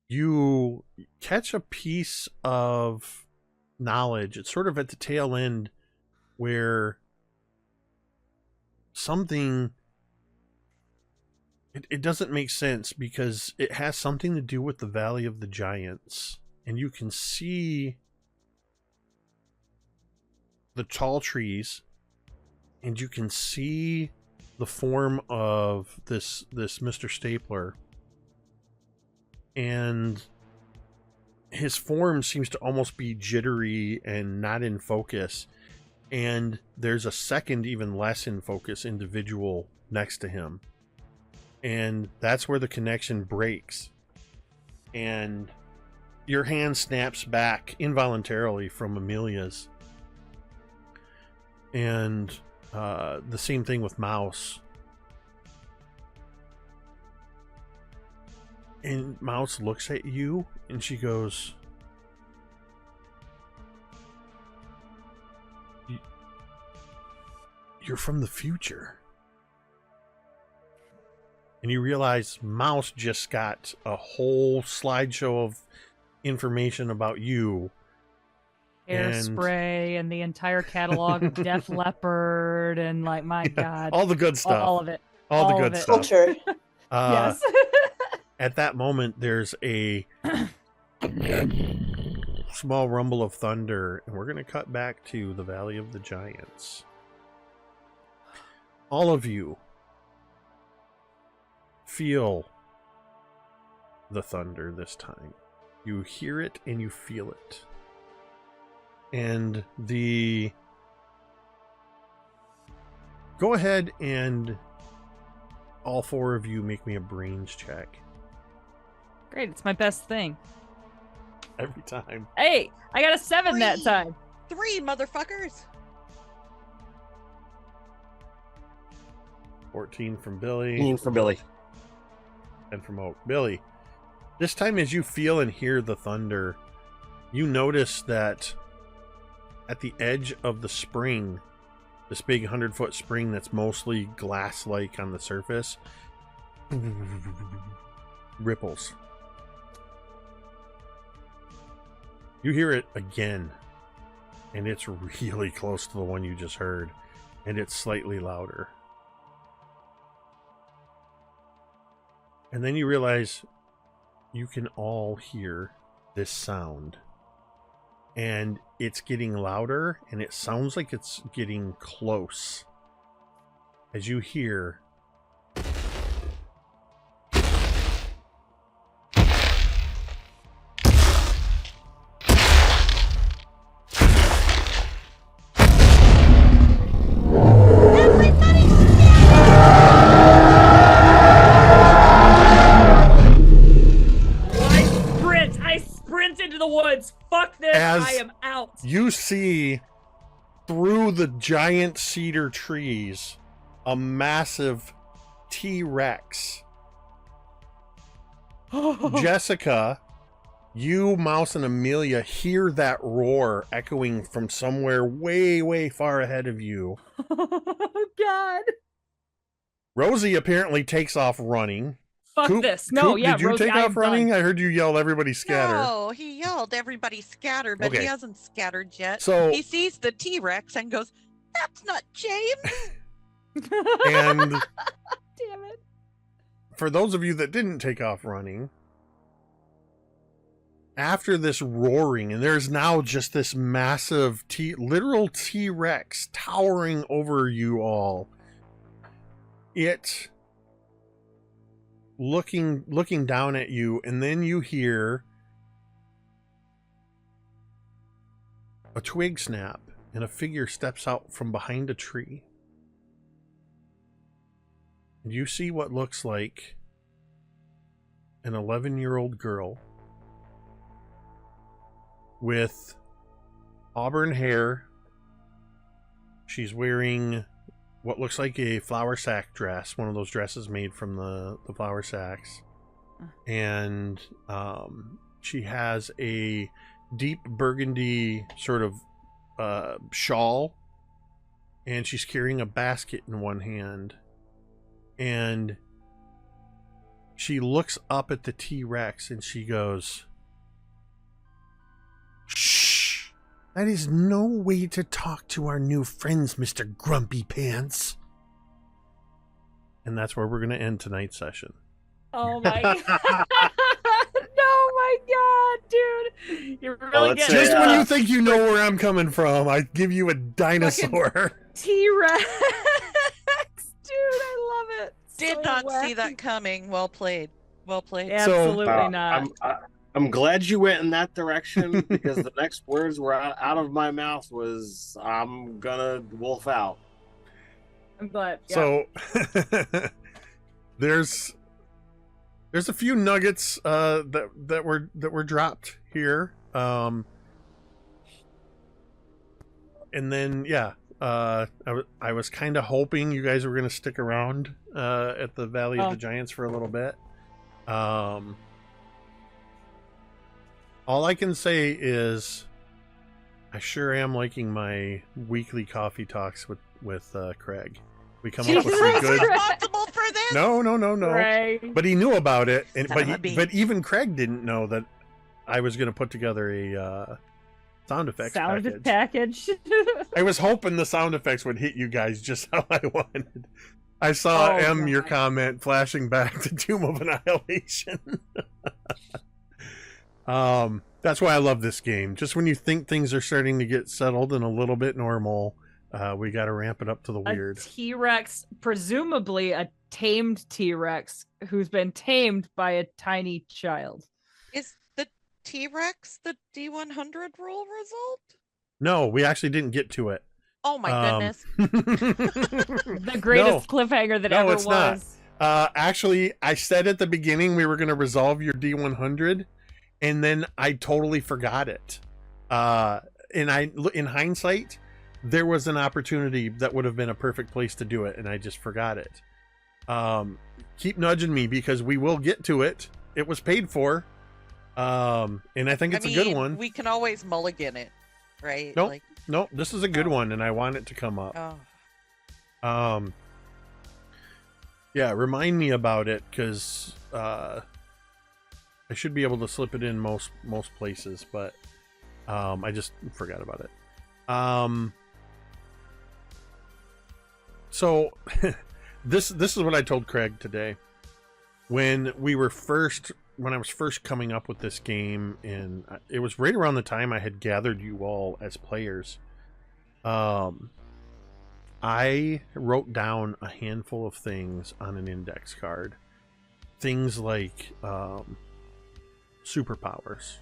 you catch a piece of knowledge. It's sort of at the tail end where something... It doesn't make sense because it has something to do with the Valley of the Giants. And you can see the tall trees, and you can see the form of this Mr. Stapler. And his form seems to almost be jittery and not in focus. And there's a second, even less in focus individual next to him. And that's where the connection breaks. And your hand snaps back involuntarily from Amelia's. And the same thing with Mouse. And Mouse looks at you and she goes, "You're from the future." And you realize Mouse just got a whole slideshow of information about you. Hairspray and the entire catalog of Def Leppard and like, my God. All the good stuff. All of it. All the all good of it. stuff. Culture. Yes. At that moment, there's a small rumble of thunder, and we're going to cut back to the Valley of the Giants. All of you feel the thunder this time. You hear it and you feel it. And go ahead and all four of you make me a brains check. Great. It's my best thing. Every time. Hey, I got a 7 that 3. time. 3, motherfuckers. 14 from Billy. 15 for Billy. And from Oak. Billy, this time as you feel and hear the thunder, you notice that at the edge of the spring, this big 100-foot spring that's mostly glass-like on the surface, ripples. You hear it again, and it's really close to the one you just heard, and it's slightly louder. And then you realize you can all hear this sound. And it's getting louder, and it sounds like it's getting close. As you hear... The woods. Fuck this. As I am out. You see through the giant cedar trees a massive T-Rex. Jessica, you, Mouse, and Amelia hear that roar echoing from somewhere way, way far ahead of you. Oh, God. Rosie apparently takes off running. Fuck Coop, this. No, Coop, yeah, did you Rosie, take I off am running? done. I heard you yell, "Everybody scatter." No, he yelled, "Everybody scatter," but Okay. he hasn't scattered yet. So- he sees the T-Rex and goes, "That's not James." And Damn it. for those of you that didn't take off running, after this roaring, and there's now just this massive literal T-Rex towering over you all. It looking down at you, and then you hear a twig snap, and a figure steps out from behind a tree. And you see what looks like an 11-year-old girl with auburn hair. She's wearing what looks like a flour sack dress, one of those dresses made from the flour sacks. and she has a deep burgundy sort of shawl, and she's carrying a basket in one hand, and she looks up at the T-Rex and she goes, "Shh! That is no way to talk to our new friends, Mr. Grumpy Pants." And that's where we're going to end tonight's session. Oh my god. No, my god, dude. You're really let's getting say, Just when you think you know where I'm coming from, I give you a dinosaur. T-Rex. Dude, I love it. Did So not see wacky. that coming. Well played. Well played. Absolutely not. I'm glad you went in that direction because the next words were out of my mouth was I'm gonna wolf out. I'm glad. Yeah. So there's a few nuggets that were dropped here, and then I was kind of hoping you guys were going to stick around at the Valley of the Giants for a little bit. All I can say is I sure am liking my weekly coffee talks with Craig. We come up with some good. Responsible for this? No. Right. But he knew about it, and Son of a bee. but even Craig didn't know that I was going to put together a sound effects package. I was hoping the sound effects would hit you guys just how I wanted. I saw your comment flashing back to Tomb of Annihilation. That's why I love this game. Just when you think things are starting to get settled and a little bit normal, we got to ramp it up to the weird. A T-Rex, presumably a tamed T-Rex who's been tamed by a tiny child. Is the T-Rex the D100 rule result? No, we actually didn't get to it. Oh my goodness. The greatest cliffhanger that ever it's was. not. Actually, I said at the beginning we were going to resolve your D100, and then I totally forgot it. In hindsight, there was an opportunity that would have been a perfect place to do it, and I just forgot it. Keep nudging me because we will get to it. It was paid for, and I think it's a good one. We can always mulligan it, right? Nope. Nope, this is a good one, and I want it to come up. Yeah, remind me about it because I should be able to slip it in most places, but I just forgot about it. So this is what I told Craig today when I was first coming up with this game, and it was right around the time I had gathered you all as players. I wrote down a handful of things on an index card. Things like superpowers,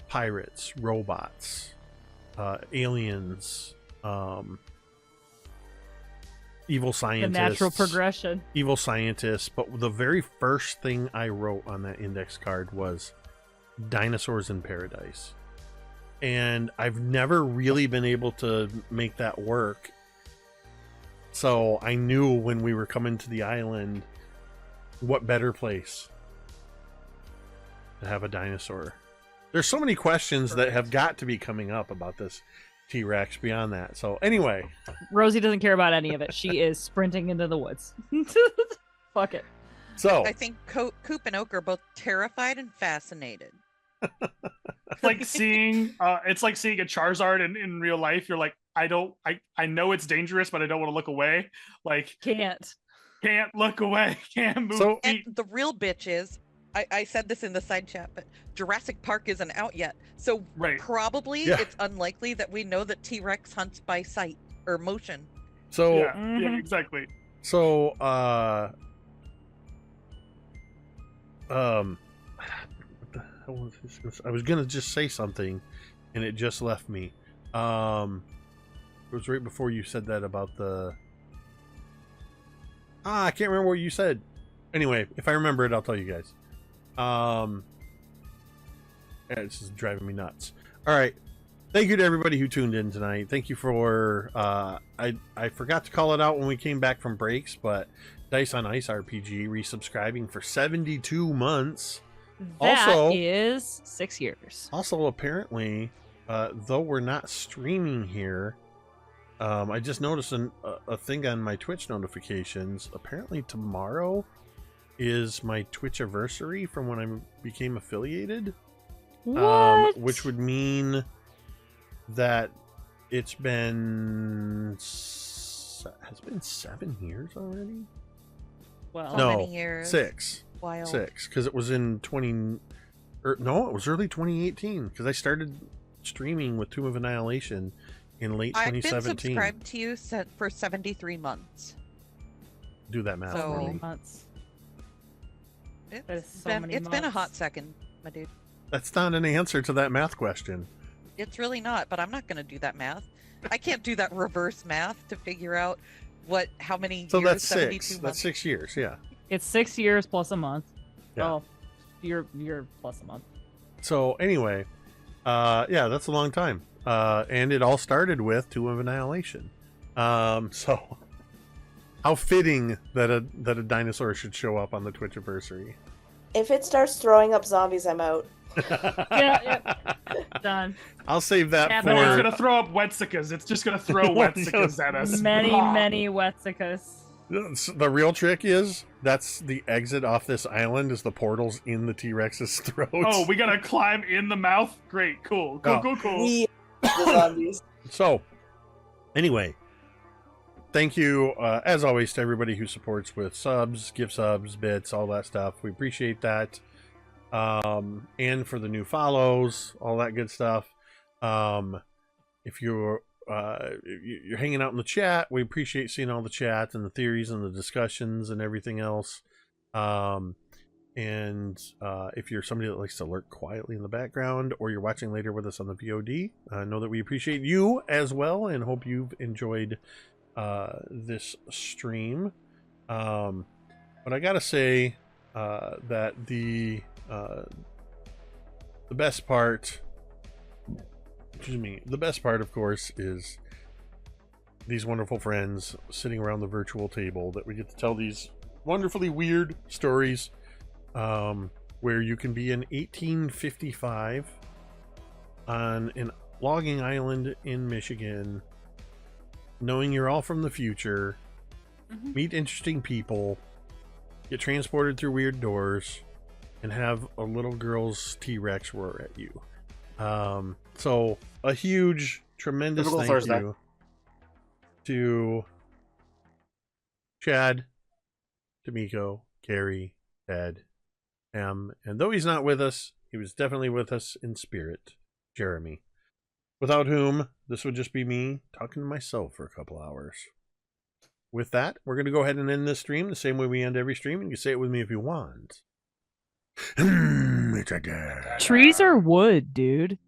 pirates, robots, aliens, evil scientists. The natural progression. Evil scientists. But the very first thing I wrote on that index card was dinosaurs in paradise. And I've never really been able to make that work. So I knew when we were coming to the island, what better place to have a dinosaur. There's so many questions that have got to be coming up about this T-Rex beyond that. So anyway, Rosie doesn't care about any of it. She is sprinting into the woods. Fuck it. So I think Coop and Oak are both terrified and fascinated. It's like seeing a Charizard in real life. You're like, I know it's dangerous, but I don't want to look away. Like Can't look away. Can't move. So- And the real bitch is, I said this in the side chat, but Jurassic Park isn't out yet. So probably it's unlikely that we know that T-Rex hunts by sight or motion. So yeah, exactly. So what the hell was this? I was gonna just say something, and it just left me. It was right before you said that about the. I can't remember what you said. Anyway, if I remember it, I'll tell you guys. It's just driving me nuts. All right. Thank you to everybody who tuned in tonight. Thank you for I forgot to call it out when we came back from breaks, but Dice on Ice RPG resubscribing for 72 months. That Also is 6 years. Also, apparently, though we're not streaming here, I just noticed a thing on my Twitch notifications. Apparently, tomorrow is my Twitch anniversary from when I became affiliated. What? Which would mean that it's been has been 7 years already. Well, How No, many years? 6. Wild. 6, because it was in no, it was early 2018, because I started streaming with Tomb of Annihilation in late I've been 2017. subscribed to you for 73 months. Do that math So- for 20 me. months. It's That is so been many it's been a months. hot second, my dude. That's not an answer to that math question. It's really not, but I'm not going to do that math. I can't do that reverse math to figure out how many So years that's 72 6. That's months. 6 years, yeah. It's 6 years plus a month. Yeah. Oh, you're plus a month. So anyway, yeah, that's a long time. And it all started with Tomb of Annihilation. So how fitting that a dinosaur should show up on the Twitch anniversary. If it starts throwing up zombies, I'm out. Yeah, Done. I'll save that Yeah, But it's Or- gonna throw up Wetsicas. It's just gonna throw Wetsicas at us. Many, Ah. many Wetsicas. The real trick is that's the exit off this island is the portals in the T-Rex's throats. Oh, we gotta climb in the mouth? Great, cool. Oh. Cool. We the zombies. So, anyway, thank you, as always, to everybody who supports with subs, gift subs, bits, all that stuff. We appreciate that. And for the new follows, all that good stuff. If you're hanging out in the chat, we appreciate seeing all the chat and the theories and the discussions and everything else. And if you're somebody that likes to lurk quietly in the background, or you're watching later with us on the VOD, know that we appreciate you as well, and hope you've enjoyed this stream. But I gotta say that the best part, of course, is these wonderful friends sitting around the virtual table that we get to tell these wonderfully weird stories, where you can be in 1855 on an logging island in Michigan, knowing you're all from the future, meet interesting people, get transported through weird doors, and have a little girl's T-Rex roar at you. So a huge, tremendous Typical thank Thursday. you to Chad, D'Amico, Carrie, Ted, and though he's not with us, he was definitely with us in spirit, Jeremy, without whom this would just be me talking to myself for a couple hours. With that, we're going to go ahead and end this stream the same way we end every stream, and you can say it with me if you want. It's a dare. Trees are wood, dude.